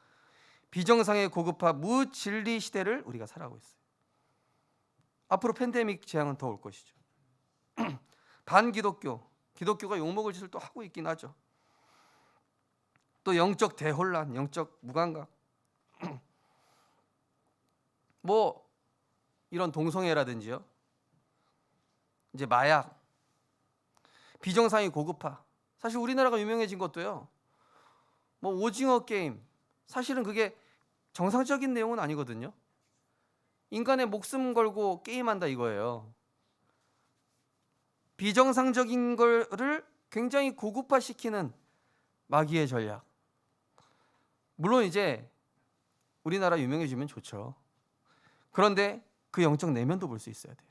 비정상의 고급화, 무진리 시대를 우리가 살아가고 있어요. 앞으로 팬데믹 재앙은 더 올 것이죠. 반기독교, 기독교가 욕먹을 짓을 또 하고 있긴 하죠. 또 영적 대혼란, 영적 무감각, 뭐 이런 동성애라든지요. 이제 마약, 비정상의 고급화. 사실 우리나라가 유명해진 것도요. 뭐 오징어 게임. 사실은 그게 정상적인 내용은 아니거든요. 인간의 목숨 걸고 게임한다 이거예요. 비정상적인 거를 굉장히 고급화시키는 마귀의 전략. 물론 이제 우리나라 유명해지면 좋죠. 그런데 그 영적 내면도 볼 수 있어야 돼요.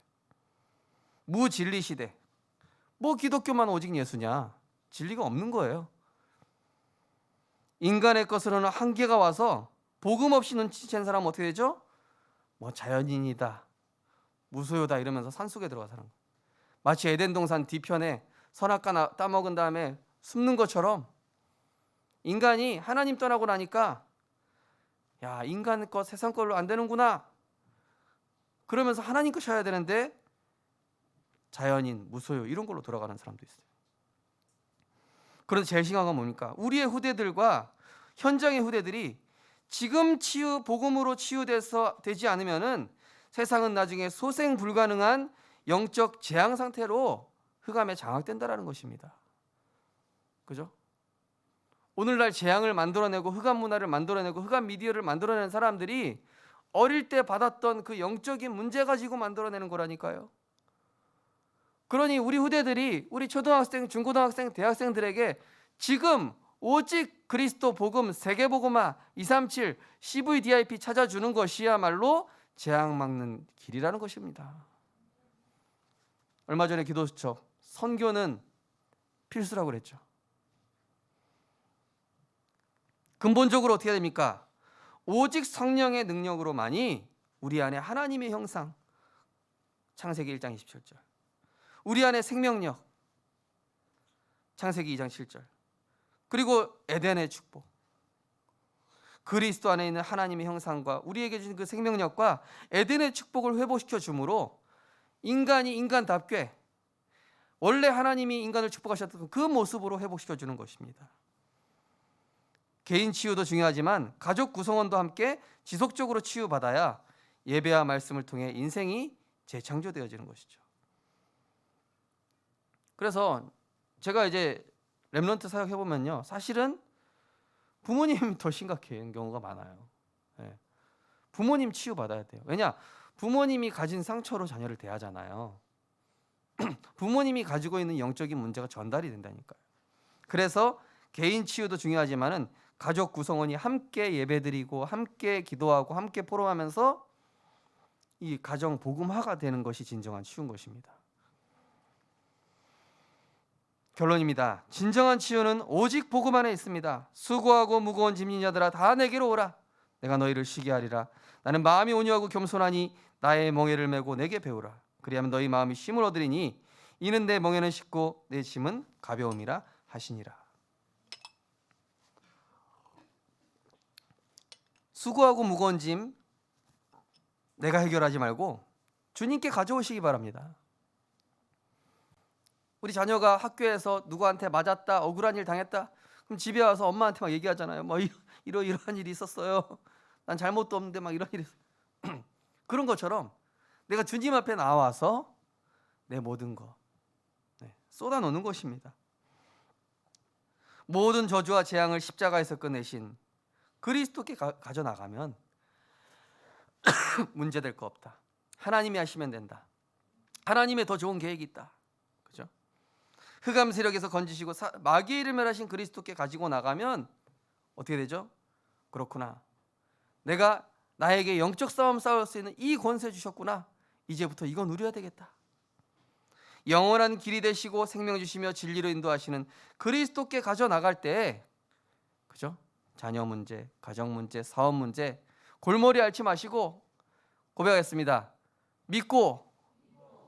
무진리 시대. 뭐 기독교만 오직 예수냐? 진리가 없는 거예요. 인간의 것으로는 한계가 와서 복음 없이 눈치챈 사람은 어떻게 되죠? 뭐 자연인이다, 무소유다 이러면서 산속에 들어가 사는 거예요. 마치 에덴 동산 뒤편에 선악과 따먹은 다음에 숨는 것처럼 인간이 하나님 떠나고 나니까 야, 인간 것 세상 걸로 안 되는구나 그러면서 하나님 것 쳐야 되는데 자연인, 무소유 이런 걸로 돌아가는 사람도 있어요. 그런데 제일 심각한 건 뭡니까? 우리의 후대들과 현장의 후대들이 지금 복음으로 치유돼서 되지 않으면은 세상은 나중에 소생 불가능한 영적 재앙 상태로 흑암에 장악된다라는 것입니다. 그죠? 오늘날 재앙을 만들어내고 흑암 문화를 만들어내고 흑암 미디어를 만들어내는 사람들이 어릴 때 받았던 그 영적인 문제 가지고 만들어내는 거라니까요. 그러니 우리 후대들이 우리 초등학생, 중고등학생, 대학생들에게 지금 오직 그리스도 복음, 세계복음화, 237, CVDIP 찾아주는 것이야말로 재앙 막는 길이라는 것입니다. 얼마 전에 기도수첩 선교는 필수라고 그랬죠. 근본적으로 어떻게 됩니까? 오직 성령의 능력으로만이 우리 안에 하나님의 형상, 창세기 1장 27절, 우리 안에 생명력, 창세기 2장 7절, 그리고 에덴의 축복, 그리스도 안에 있는 하나님의 형상과 우리에게 주신 그 생명력과 에덴의 축복을 회복시켜 주므로 인간이 인간답게 원래 하나님이 인간을 축복하셨던 그 모습으로 회복시켜 주는 것입니다. 개인 치유도 중요하지만 가족 구성원도 함께 지속적으로 치유받아야 예배와 말씀을 통해 인생이 재창조되어지는 것이죠. 그래서 제가 이제 렘넌트 사역해 보면요, 사실은 부모님이 더 심각한 경우가 많아요. 네. 부모님 치유 받아야 돼요. 왜냐? 부모님이 가진 상처로 자녀를 대하잖아요. 부모님이 가지고 있는 영적인 문제가 전달이 된다니까요. 그래서 개인 치유도 중요하지만은 가족 구성원이 함께 예배드리고 함께 기도하고 함께 포럼하면서 이 가정 복음화가 되는 것이 진정한 치유인 것입니다. 결론입니다. 진정한 치유는 오직 복음 안에 있습니다. 수고하고 무거운 짐진 자들아 다 내게로 오라. 내가 너희를 쉬게 하리라. 나는 마음이 온유하고 겸손하니 나의 멍에를 메고 내게 배우라. 그리하면 너희 마음이 쉼을 얻으리니 이는 내 멍에는 쉽고 내 짐은 가벼움이라 하시니라. 수고하고 무거운 짐 내가 해결하지 말고 주님께 가져오시기 바랍니다. 우리 자녀가 학교에서 누구한테 맞았다, 억울한 일 당했다, 그럼 집에 와서 엄마한테 막 얘기하잖아요. 뭐 이러한 일이 있었어요. 난 잘못도 없는데 막 이런 일이 있어요. 그런 것처럼 내가 주님 앞에 나와서 내 모든 거 쏟아놓는 것입니다. 모든 저주와 재앙을 십자가에서 꺼내신 그리스도께 가져나가면 문제될 거 없다. 하나님이 하시면 된다. 하나님의 더 좋은 계획이 있다. 그죠? 흑암 세력에서 건지시고 마귀의 이름을 하신 그리스도께 가지고 나가면 어떻게 되죠? 그렇구나. 내가 나에게 영적 싸움 싸울 수 있는 이 권세 주셨구나. 이제부터 이거 누려야 되겠다. 영원한 길이 되시고 생명 주시며 진리로 인도하시는 그리스도께 가져나갈 때, 그죠? 자녀 문제, 가정 문제, 사업 문제 골머리 앓지 마시고 고백하겠습니다. 믿고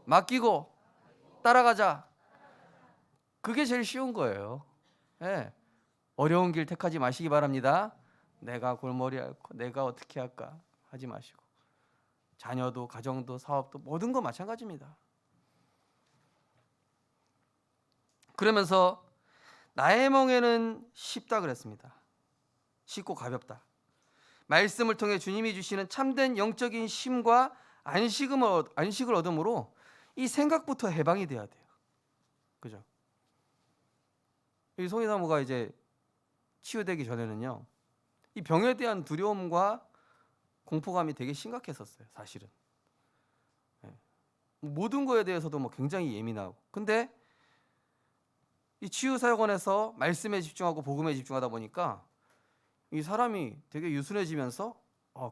맡기고 따라가자. 그게 제일 쉬운 거예요. 네. 어려운 길 택하지 마시기 바랍니다. 내가 골머리 앓고 내가 어떻게 할까 하지 마시고, 자녀도 가정도 사업도 모든 거 마찬가지입니다. 그러면서 나의 멍에는 쉽다 그랬습니다. 쉽고 가볍다. 말씀을 통해 주님이 주시는 참된 영적인 쉼과 안식을 얻음으로 이 생각부터 해방이 돼야 돼요. 그죠? 이 송이사모가 이제 치유되기 전에는요, 이 병에 대한 두려움과 공포감이 되게 심각했었어요. 사실은 모든 거에 대해서도 뭐 굉장히 예민하고. 근데 이 치유사역원에서 말씀에 집중하고 복음에 집중하다 보니까 이 사람이 되게 유순해지면서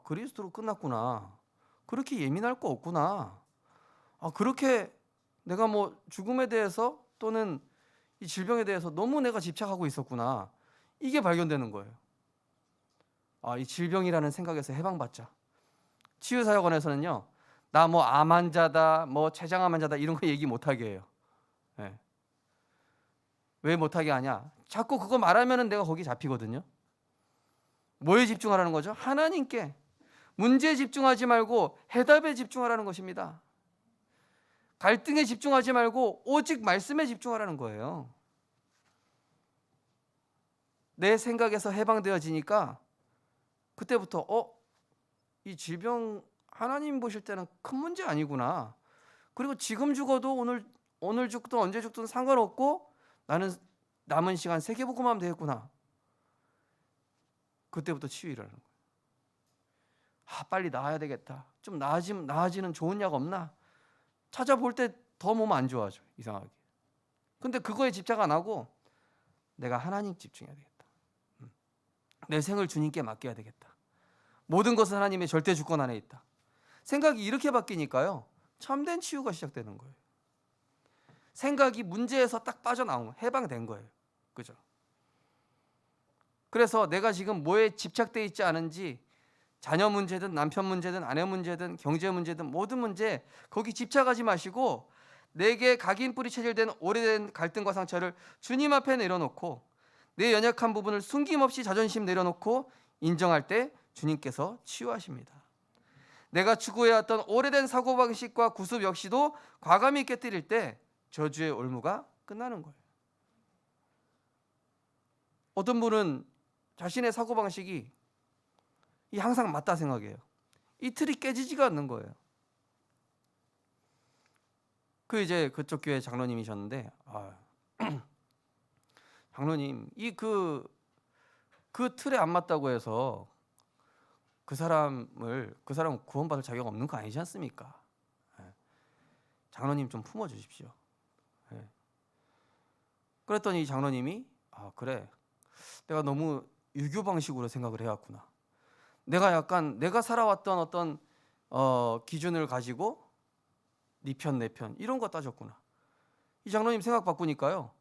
그리스도로 끝났구나. 그렇게 예민할 거 없구나. 그렇게 내가 뭐 죽음에 대해서 또는 이 질병에 대해서 너무 내가 집착하고 있었구나. 이게 발견되는 거예요. 이 질병이라는 생각에서 해방받자. 치유사역원에서는요, 나 뭐 암 환자다, 뭐 췌장암 환자다 이런 거 얘기 못하게 해요. 네. 왜 못하게 하냐? 자꾸 그거 말하면은 내가 거기 잡히거든요. 뭐에 집중하라는 거죠? 하나님께. 문제에 집중하지 말고 해답에 집중하라는 것입니다. 갈등에 집중하지 말고 오직 말씀에 집중하라는 거예요. 내 생각에서 해방되어지니까 그때부터 이 질병 하나님 보실 때는 큰 문제 아니구나. 그리고 지금 죽어도 오늘 죽든 언제 죽든 상관없고 나는 남은 시간 세계복음하면 되겠구나. 그때부터 치유 일어나는 거예요. 빨리 나아야 되겠다. 좀 나아지는 좋은 약 없나? 찾아볼 때 더 몸 안 좋아져. 이상하게. 근데 그거에 집착 안 하고 내가 하나님 집중해야 되겠다. 내 생을 주님께 맡겨야 되겠다. 모든 것은 하나님의 절대 주권 안에 있다. 생각이 이렇게 바뀌니까요. 참된 치유가 시작되는 거예요. 생각이 문제에서 딱 빠져나온 거예요. 해방된 거예요. 그죠? 그래서 내가 지금 뭐에 집착되어 있지 않은지 자녀 문제든 남편 문제든 아내 문제든 경제 문제든 모든 문제 거기 집착하지 마시고 내게 각인뿌리 체질된 오래된 갈등과 상처를 주님 앞에 내려놓고 내 연약한 부분을 숨김없이 자존심 내려놓고 인정할 때 주님께서 치유하십니다. 내가 추구해왔던 오래된 사고방식과 구습 역시도 과감히 깨뜨릴 때 저주의 올무가 끝나는 거예요. 어떤 분은 자신의 사고방식이 항상 맞다 생각해요. 이 틀이 깨지지가 않는 거예요. 이제 그쪽 교회 장로님이셨는데 장로님 그 틀에 안 맞다고 해서 그 사람 구원받을 자격 없는 거 아니지 않습니까? 장로님 좀 품어주십시오. 그랬더니 장로님이 그래 내가 너무 유교 방식으로 생각을 해왔구나. 내가 살아왔던 어떤 기준을 가지고 네 편 내 편 이런 거 따졌구나. 이 장로님 생각 바꾸니까요.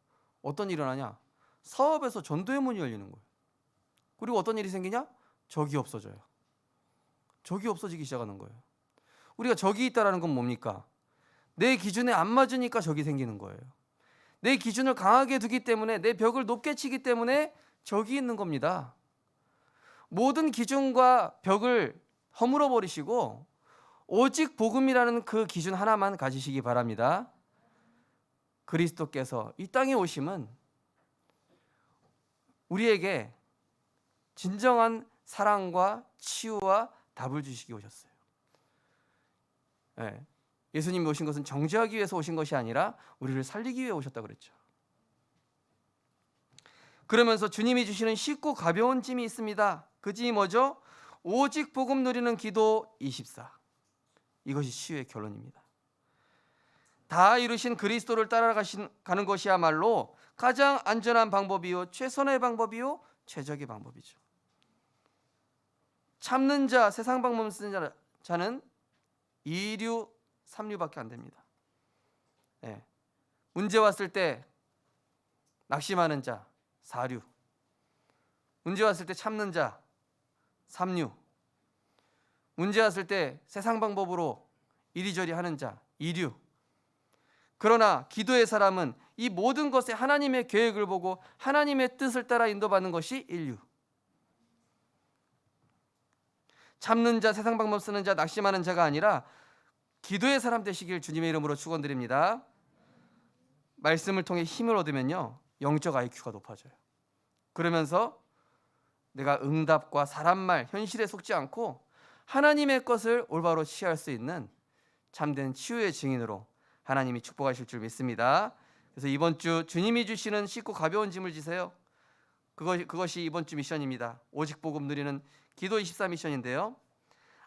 어떤 일이 일어나냐? 사업에서 전도의 문이 열리는 거예요. 그리고 어떤 일이 생기냐? 적이 없어져요. 적이 없어지기 시작하는 거예요. 우리가 적이 있다라는 건 뭡니까? 내 기준에 안 맞으니까 적이 생기는 거예요. 내 기준을 강하게 두기 때문에 내 벽을 높게 치기 때문에 적이 있는 겁니다. 모든 기준과 벽을 허물어 버리시고 오직 복음이라는 그 기준 하나만 가지시기 바랍니다. 그리스도께서 이 땅에 오심은 우리에게 진정한 사랑과 치유와 답을 주시기 오셨어요. 예수님이 오신 것은 정죄하기 위해서 오신 것이 아니라 우리를 살리기 위해 오셨다고 그랬죠. 그러면서 주님이 주시는 쉽고 가벼운 짐이 있습니다. 그 짐이 뭐죠? 오직 복음 누리는 기도 24. 이것이 치유의 결론입니다. 다 이루신 그리스도를 따라가는 것이야말로 가장 안전한 방법이요 최선의 방법이요 최적의 방법이죠. 참는 자, 세상 방법 쓰는 자는 2류, 3류밖에 안 됩니다. 문제 왔을 때 낙심하는 자 4류, 문제 왔을 때 참는 자 3류, 문제 왔을 때 세상 방법으로 이리저리 하는 자 2류. 그러나 기도의 사람은 이 모든 것에 하나님의 계획을 보고 하나님의 뜻을 따라 인도받는 것이 1류. 참는 자, 세상 방법 쓰는 자, 낙심하는 자가 아니라 기도의 사람 되시길 주님의 이름으로 축원드립니다. 말씀을 통해 힘을 얻으면요 영적 IQ가 높아져요. 그러면서 내가 응답과 사람 말, 현실에 속지 않고 하나님의 것을 올바로 취할 수 있는 참된 치유의 증인으로 하나님이 축복하실 줄 믿습니다. 그래서 이번 주 주님이 주시는 쉽고 가벼운 짐을 지세요. 그것이 이번 주 미션입니다. 오직 복음 누리는 기도 24 미션인데요.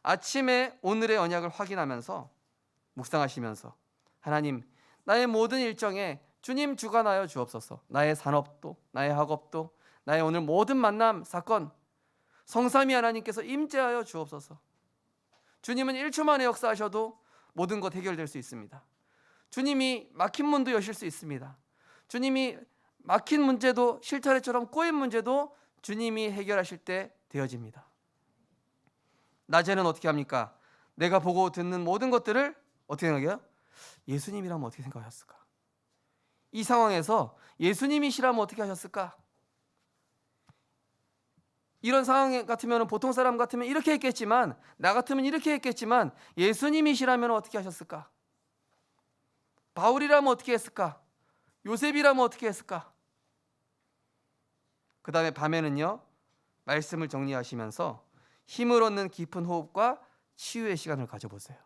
아침에 오늘의 언약을 확인하면서 묵상하시면서 하나님 나의 모든 일정에 주님 주관하여 주옵소서. 나의 산업도 나의 학업도 나의 오늘 모든 만남 사건 성삼위 하나님께서 임재하여 주옵소서. 주님은 1초 만에 역사하셔도 모든 것 해결될 수 있습니다. 주님이 막힌 문도 여실 수 있습니다. 주님이 막힌 문제도 실타래처럼 꼬인 문제도 주님이 해결하실 때 되어집니다. 낮에는 어떻게 합니까? 내가 보고 듣는 모든 것들을 어떻게 생각해요? 예수님이라면 어떻게 생각하셨을까? 이 상황에서 예수님이시라면 어떻게 하셨을까? 이런 상황 같으면 보통 사람 같으면 이렇게 했겠지만, 나 같으면 이렇게 했겠지만, 예수님이시라면 어떻게 하셨을까? 바울이라면 어떻게 했을까? 요셉이라면 어떻게 했을까? 그 다음에 밤에는요, 말씀을 정리하시면서 힘을 얻는 깊은 호흡과 치유의 시간을 가져보세요.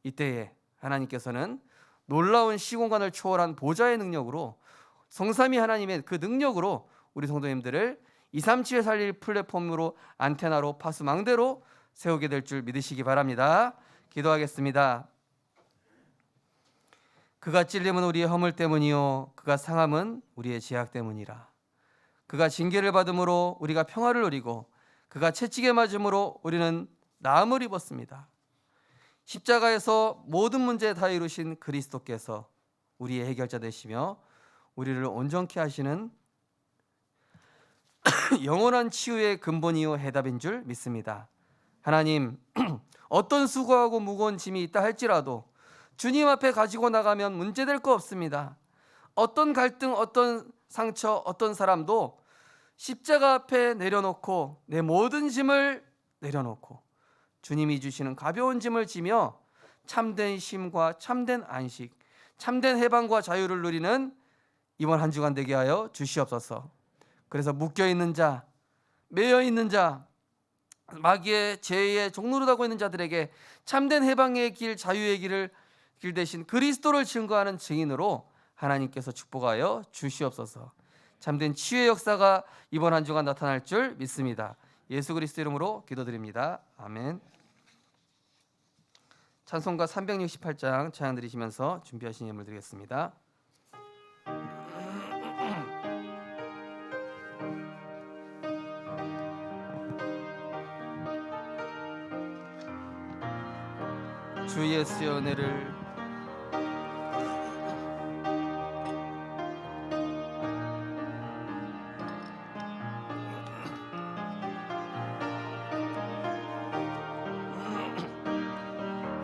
이때에 하나님께서는 놀라운 시공간을 초월한 보좌의 능력으로, 성삼위 하나님의 그 능력으로 우리 성도님들을 237에 살릴 플랫폼으로, 안테나로, 파수망대로 세우게 될 줄 믿으시기 바랍니다. 기도하겠습니다. 그가 찔림은 우리의 허물 때문이요 그가 상함은 우리의 죄악 때문이라. 그가 징계를 받음으로 우리가 평화를 누리고 그가 채찍에 맞음으로 우리는 나음을 입었습니다. 십자가에서 모든 문제 다 이루신 그리스도께서 우리의 해결자 되시며 우리를 온전케 하시는 영원한 치유의 근본이요 해답인 줄 믿습니다. 하나님, 어떤 수고하고 무거운 짐이 있다 할지라도 주님 앞에 가지고 나가면 문제될 거 없습니다. 어떤 갈등, 어떤 상처, 어떤 사람도 십자가 앞에 내려놓고 내 모든 짐을 내려놓고 주님이 주시는 가벼운 짐을 지며 참된 쉼과 참된 안식, 참된 해방과 자유를 누리는 이번 한 주간 되게 하여 주시옵소서. 그래서 묶여있는 자, 매여있는 자, 마귀의 죄의 종노릇하고 있는 자들에게 참된 해방의 길, 자유의 길 대신 그리스도를 증거하는 증인으로 하나님께서 축복하여 주시옵소서. 참된 치유의 역사가 이번 한 주간 나타날 줄 믿습니다. 예수 그리스도 이름으로 기도드립니다. 아멘. 찬송가 368장 찬양 드리시면서 준비하신 예물 드리겠습니다. 주 예수의 은혜를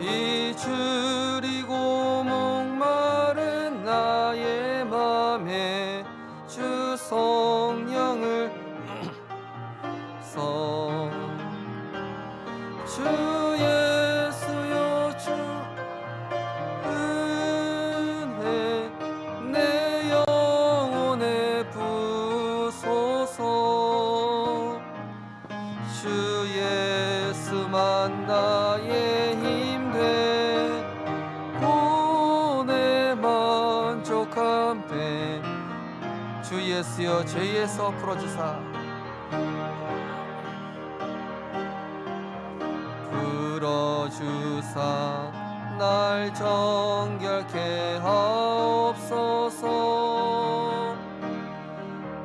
이 줄이고 목마른 나의 맘에 주 성령을 주 예수여 주 은혜 내 영혼에 부소서. 주 예수만 나의 힘돼 고내 만족함돼. 주 예수여 죄에서 풀어주사 풀어주사 날 정결케 하옵소서.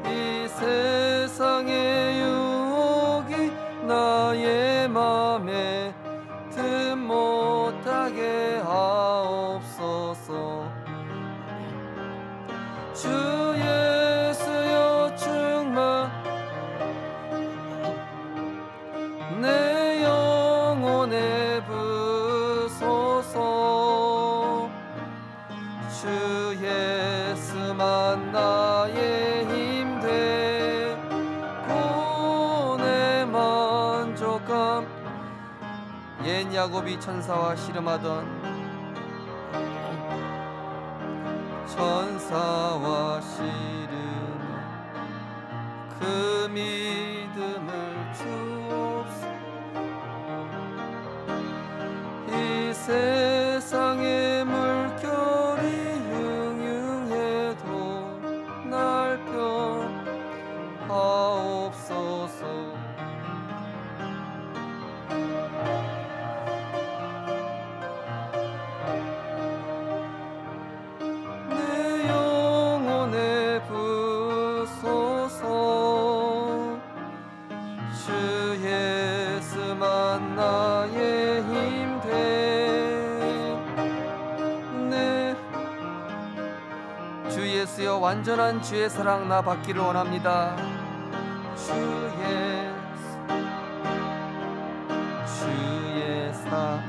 이 세상의 유혹이 나의 맘에 틈 못하게 하옵소서. 주 예수여 충만 내 영혼에 부소서. 주 예수만 나의 힘돼 고내 만족함. 옛 야곱이 천사와 씨름하던 천사와 씨름 그 믿음을 주옵소서. 이 세상의 물결이 흉흉해도 날 편하옵소서. 내 영혼에 부소서. 주 예수만 나의 힘돼. 주 예수여 완전한 주의 사랑 나 받기를 원합니다. 주 예수 주의 사랑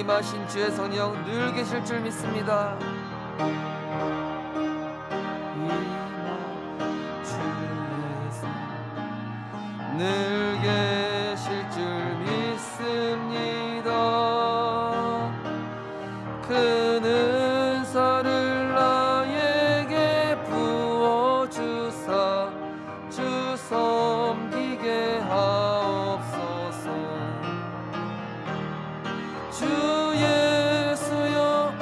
임하신 주의 성령 늘 계실 줄 믿습니다. 늘 계실 줄 믿습니다. 큰 은사를 나에게 부어주사 주 섬기게 하옵소서. 주 예수여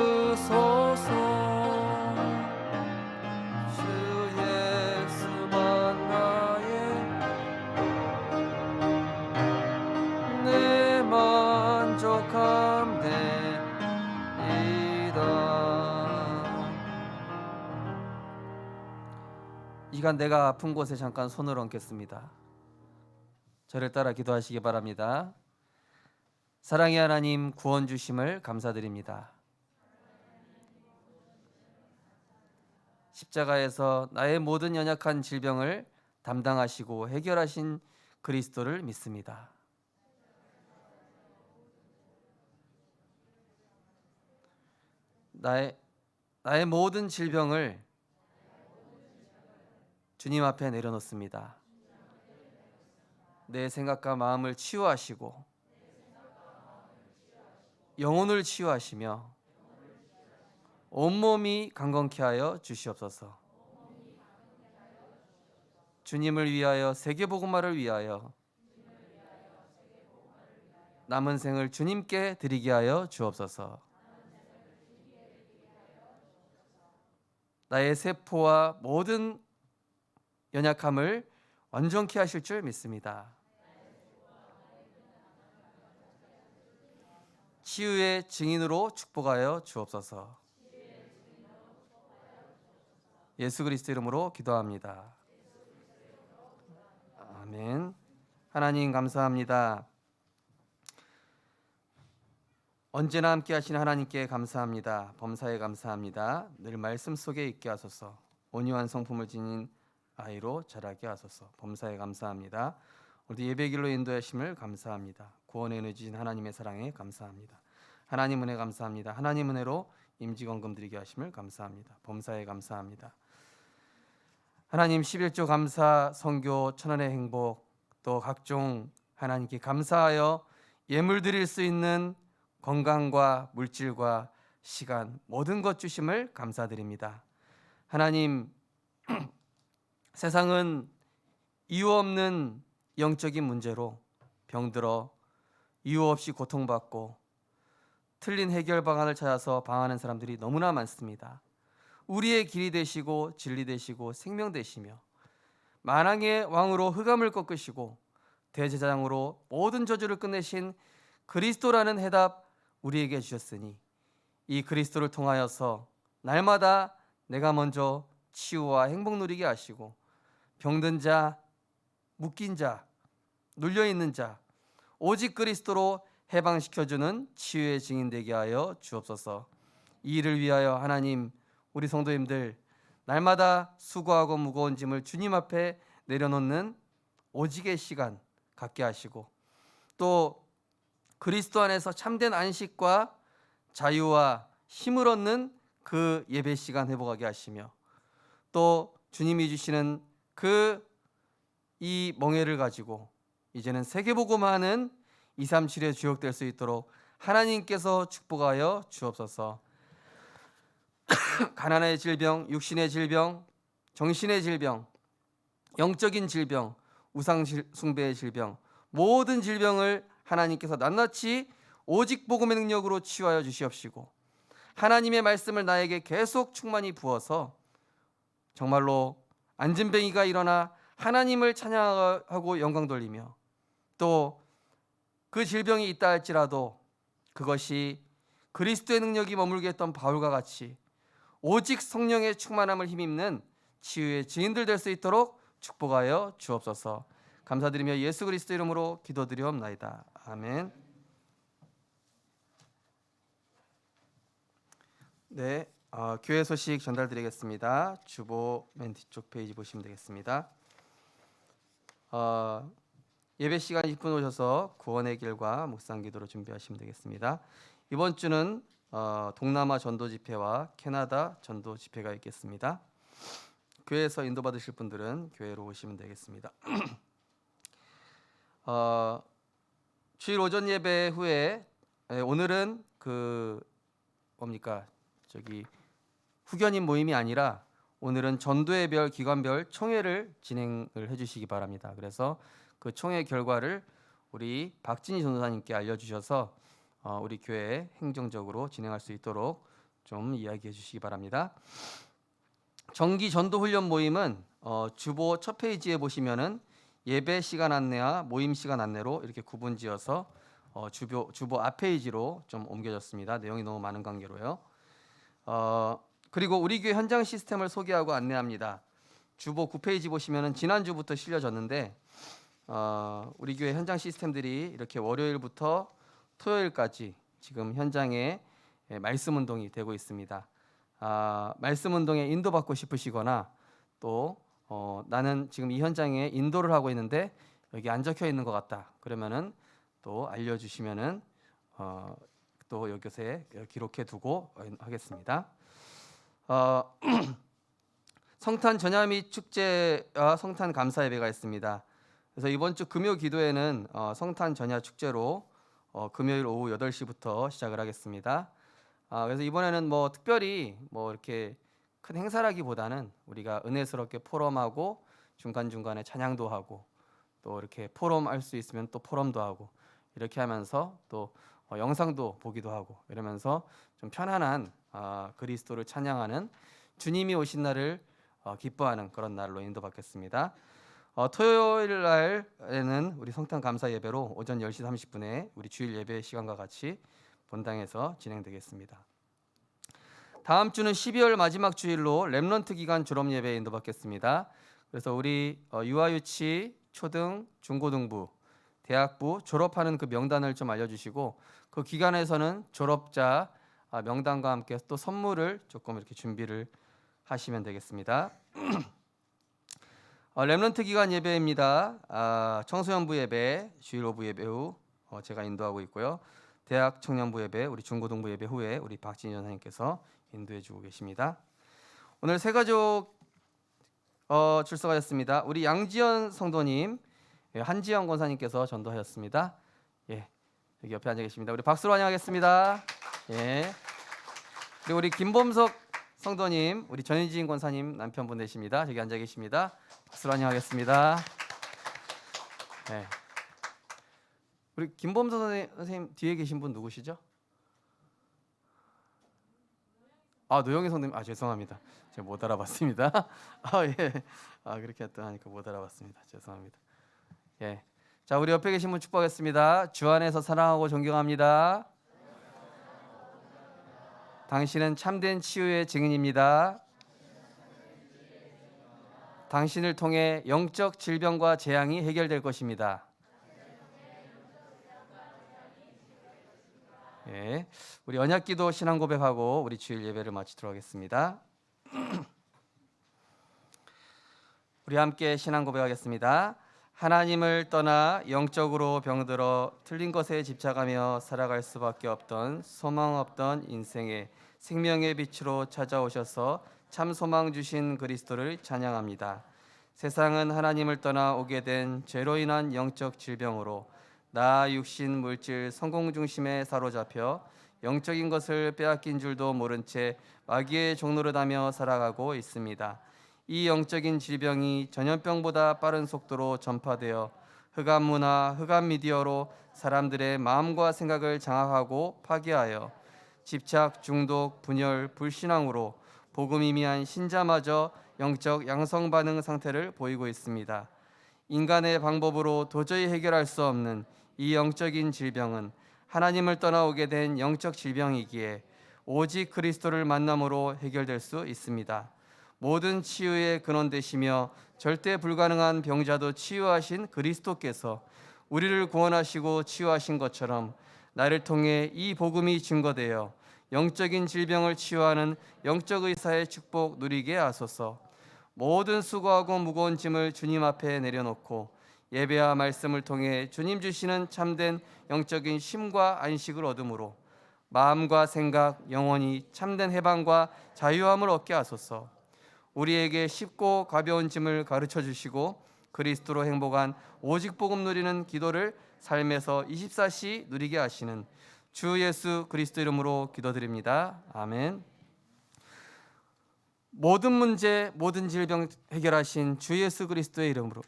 은구소서. 주 예수만 나의 내 만족함 되이다. 이간 내가 아픈 곳에 잠깐 손을 얹겠습니다. 저를 따라 기도하시기 바랍니다. 사랑의 하나님, 구원 주심을 감사드립니다. 십자가에서 나의 모든 연약한 질병을 담당하시고 해결하신 그리스도를 믿습니다. 나의 모든 질병을 주님 앞에 내려놓습니다. 내 생각과 마음을 치유하시고 영혼을 치유하시며 온몸이 강건케 하여 주시옵소서. 주님을 위하여 세계복음화를 위하여 남은 생을 주님께 드리게 하여 주옵소서. 나의 세포와 모든 연약함을 완전케 하실 줄 믿습니다. 치유의 증인으로 축복하여 주옵소서. 예수 그리스도 이름으로 기도합니다. 아멘. 하나님 감사합니다. 언제나 함께 하시는 하나님께 감사합니다. 범사에 감사합니다. 늘 말씀 속에 있게 하소서. 온유한 성품을 지닌 아이로 자라게 하소서. 범사에 감사합니다. 우리 예배길로 인도하심을 감사합니다. 구원에 은혜 주신 하나님의 사랑에 감사합니다. 하나님 은혜 감사합니다. 하나님 은혜로 임직원금 드리게 하심을 감사합니다. 범사에 감사합니다. 하나님 11조 감사, 선교, 천안의 행복, 또 각종 하나님께 감사하여 예물 드릴 수 있는 건강과 물질과 시간 모든 것 주심을 감사드립니다. 하나님, 세상은 이유 없는 영적인 문제로 병들어 이유 없이 고통받고 틀린 해결 방안을 찾아서 방황하는 사람들이 너무나 많습니다. 우리의 길이 되시고 진리 되시고 생명 되시며 만왕의 왕으로 흑암을 꺾으시고 대제사장으로 모든 저주를 끝내신 그리스도라는 해답 우리에게 주셨으니 이 그리스도를 통하여서 날마다 내가 먼저 치유와 행복 누리게 하시고 병든 자, 묶인 자, 눌려있는 자 오직 그리스도로 해방시켜주는 치유의 증인 되게 하여 주옵소서. 이 일을 위하여 하나님, 우리 성도님들 날마다 수고하고 무거운 짐을 주님 앞에 내려놓는 오직의 시간 갖게 하시고 또 그리스도 안에서 참된 안식과 자유와 힘을 얻는 그 예배 시간 회복하게 하시며 또 주님이 주시는 그 이 멍에를 가지고 이제는 세계복음하는 237의 주역될 수 있도록 하나님께서 축복하여 주옵소서. 가난의 질병, 육신의 질병, 정신의 질병, 영적인 질병, 우상 숭배의 질병, 모든 질병을 하나님께서 낱낱이 오직 복음의 능력으로 치유하여 주시옵시고 하나님의 말씀을 나에게 계속 충만히 부어서 정말로 안진뱅이가 일어나 하나님을 찬양하고 영광 돌리며 또 그 질병이 있다 할지라도 그것이 그리스도의 능력이 머물게 했던 바울과 같이 오직 성령의 충만함을 힘입는 치유의 증인들 될 수 있도록 축복하여 주옵소서. 감사드리며 예수 그리스도 이름으로 기도드리옵나이다. 아멘. 네, 교회 소식 전달드리겠습니다. 주보 맨 뒤쪽 페이지 보시면 되겠습니다. 예배 시간 10분 오셔서 구원의 길과 묵상 기도로 준비하시면 되겠습니다. 이번 주는 동남아 전도 집회와 캐나다 전도 집회가 있겠습니다. 교회에서 인도받으실 분들은 교회로 오시면 되겠습니다. 주일 오전 예배 후에 오늘은 후견인 모임이 아니라 오늘은 전도의 별 기관별 총회를 진행을 해주시기 바랍니다. 그래서 그 총회 결과를 우리 박진희 전도사님께 알려주셔서 우리 교회에 행정적으로 진행할 수 있도록 좀 이야기해 주시기 바랍니다. 정기 전도 훈련 모임은 주보 첫 페이지에 보시면은 예배 시간 안내와 모임 시간 안내로 이렇게 구분지어서 주보 앞 페이지로 좀 옮겨졌습니다. 내용이 너무 많은 관계로요. 그리고 우리 교회 현장 시스템을 소개하고 안내합니다. 주보 9페이지 보시면은 지난주부터 실려졌는데 우리 교회 현장 시스템들이 이렇게 월요일부터 토요일까지 지금 현장에 말씀 운동이 되고 있습니다. 말씀 운동에 인도받고 싶으시거나 또 나는 지금 이 현장에 인도를 하고 있는데 여기 안 적혀 있는 것 같다. 그러면은 또 알려주시면은 또 여기에 기록해 두고 하겠습니다. 성탄 전야미 축제와 성탄 감사 예배가 있습니다. 그래서 이번 주 금요 기도회는 성탄 전야 축제로 금요일 오후 8시부터 시작을 하겠습니다. 그래서 이번에는 특별히 이렇게 큰 행사라기보다는 우리가 은혜스럽게 포럼하고 중간중간에 찬양도 하고 또 이렇게 포럼 할 수 있으면 또 포럼도 하고 이렇게 하면서 또 영상도 보기도 하고 이러면서 좀 편안한 그리스도를 찬양하는 주님이 오신 날을 기뻐하는 그런 날로 인도받겠습니다. 토요일 날에는 우리 성탄 감사 예배로 오전 10시 30분에 우리 주일 예배 시간과 같이 본당에서 진행되겠습니다. 다음 주는 12월 마지막 주일로 렘넌트 기간 졸업 예배 인도받겠습니다. 그래서 우리 유아유치, 초등, 중고등부, 대학부 졸업하는 그 명단을 좀 알려주시고 그 기간에서는 졸업자 명단과 함께 또 선물을 조금 이렇게 준비를 하시면 되겠습니다. 렘넌트 기간 예배입니다. 청소년부 예배, 주일 오부 예배 후 제가 인도하고 있고요. 대학 청년부 예배, 우리 중고등부 예배 후에 우리 박진희 전사님께서 인도해주고 계십니다. 오늘 세 가족 출석하셨습니다. 우리 양지연 성도님, 한지영 권사님께서 전도하셨습니다. 여기 옆에 앉아 계십니다. 우리 박수로 환영하겠습니다. 그리고 우리 김범석 성도님, 우리 전희진 권사님 남편분 되십니다. 저기 앉아 계십니다. 박수로 환영하겠습니다. 우리 김범석 선생님 뒤에 계신 분 누구시죠? 노영희 성도님, 죄송합니다. 제가 못 알아봤습니다. 그렇게 또 하니까 못 알아봤습니다. 죄송합니다. 자, 우리 옆에 계신 분 축복하겠습니다. 주 안에서 사랑하고 존경합니다. 당신은 참된 치유의 증인입니다. 당신을 통해 영적 질병과 재앙이 해결될 것입니다. 우리 언약기도 신앙 고백하고 우리 주일 예배를 마치도록 하겠습니다. 우리 함께 신앙 고백하겠습니다. 하나님을 떠나 영적으로 병들어 틀린 것에 집착하며 살아갈 수밖에 없던 소망 없던 인생에 생명의 빛으로 찾아오셔서 참 소망 주신 그리스도를 찬양합니다. 세상은 하나님을 떠나 오게 된 죄로 인한 영적 질병으로 나 육신 물질 성공 중심에 사로잡혀 영적인 것을 빼앗긴 줄도 모른 채 마귀의 종노릇하며 살아가고 있습니다. 이 영적인 질병이 전염병보다 빠른 속도로 전파되어 흑암 문화, 흑암 미디어로 사람들의 마음과 생각을 장악하고 파괴하여 집착, 중독, 분열, 불신앙으로 복음이 미한 신자마저 영적 양성 반응 상태를 보이고 있습니다. 인간의 방법으로 도저히 해결할 수 없는 이 영적인 질병은 하나님을 떠나오게 된 영적 질병이기에 오직 그리스도를 만남으로 해결될 수 있습니다. 모든 치유의 근원 되시며 절대 불가능한 병자도 치유하신 그리스도께서 우리를 구원하시고 치유하신 것처럼 나를 통해 이 복음이 증거되어 영적인 질병을 치유하는 영적 의사의 축복 누리게 하소서. 모든 수고하고 무거운 짐을 주님 앞에 내려놓고 예배와 말씀을 통해 주님 주시는 참된 영적인 쉼과 안식을 얻음으로 마음과 생각, 영혼이 참된 해방과 자유함을 얻게 하소서. 우리에게 쉽고 가벼운 짐을 가르쳐 주시고 그리스도로 행복한 오직 복음 누리는 기도를 삶에서 24시 누리게 하시는 주 예수 그리스도 이름으로 기도드립니다. 아멘. 모든 문제, 모든 질병 해결하신 주 예수 그리스도의 이름으로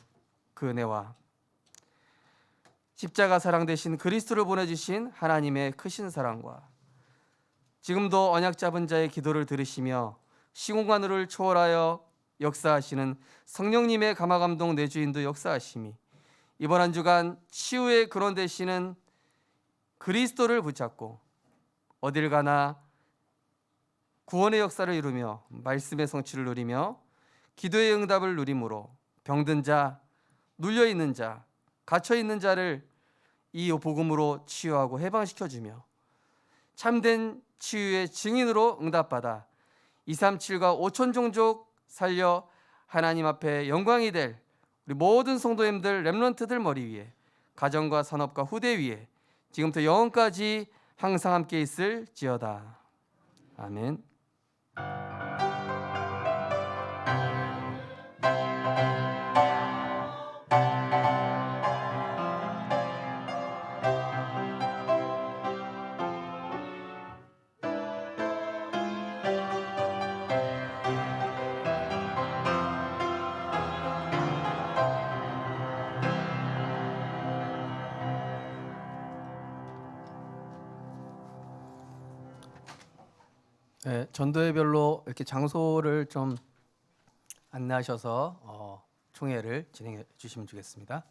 그 은혜와 십자가 사랑 대신 그리스도를 보내주신 하나님의 크신 사랑과 지금도 언약 잡은 자의 기도를 들으시며 시공간을 초월하여 역사하시는 성령님의 감화감동 내주인도 역사하심이 이번 한 주간 치유의 근원 되시는 그리스도를 붙잡고 어딜 가나 구원의 역사를 이루며 말씀의 성취를 누리며 기도의 응답을 누림으로 병든 자, 눌려있는 자, 갇혀있는 자를 이 복음으로 치유하고 해방시켜주며 참된 치유의 증인으로 응답받아 237과 5천 종족 살려 하나님 앞에 영광이 될 우리 모든 성도님들 렘넌트들 머리 위에 가정과 산업과 후대 위에 지금부터 영원까지 항상 함께 있을지어다. 아멘. 네, 전도회별로 이렇게 장소를 좀 안내하셔서 총회를 진행해 주시면 좋겠습니다.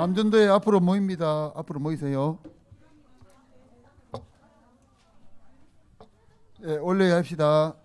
남전도에 앞으로 모입니다. 앞으로 모이세요. 예, 올려야 합시다.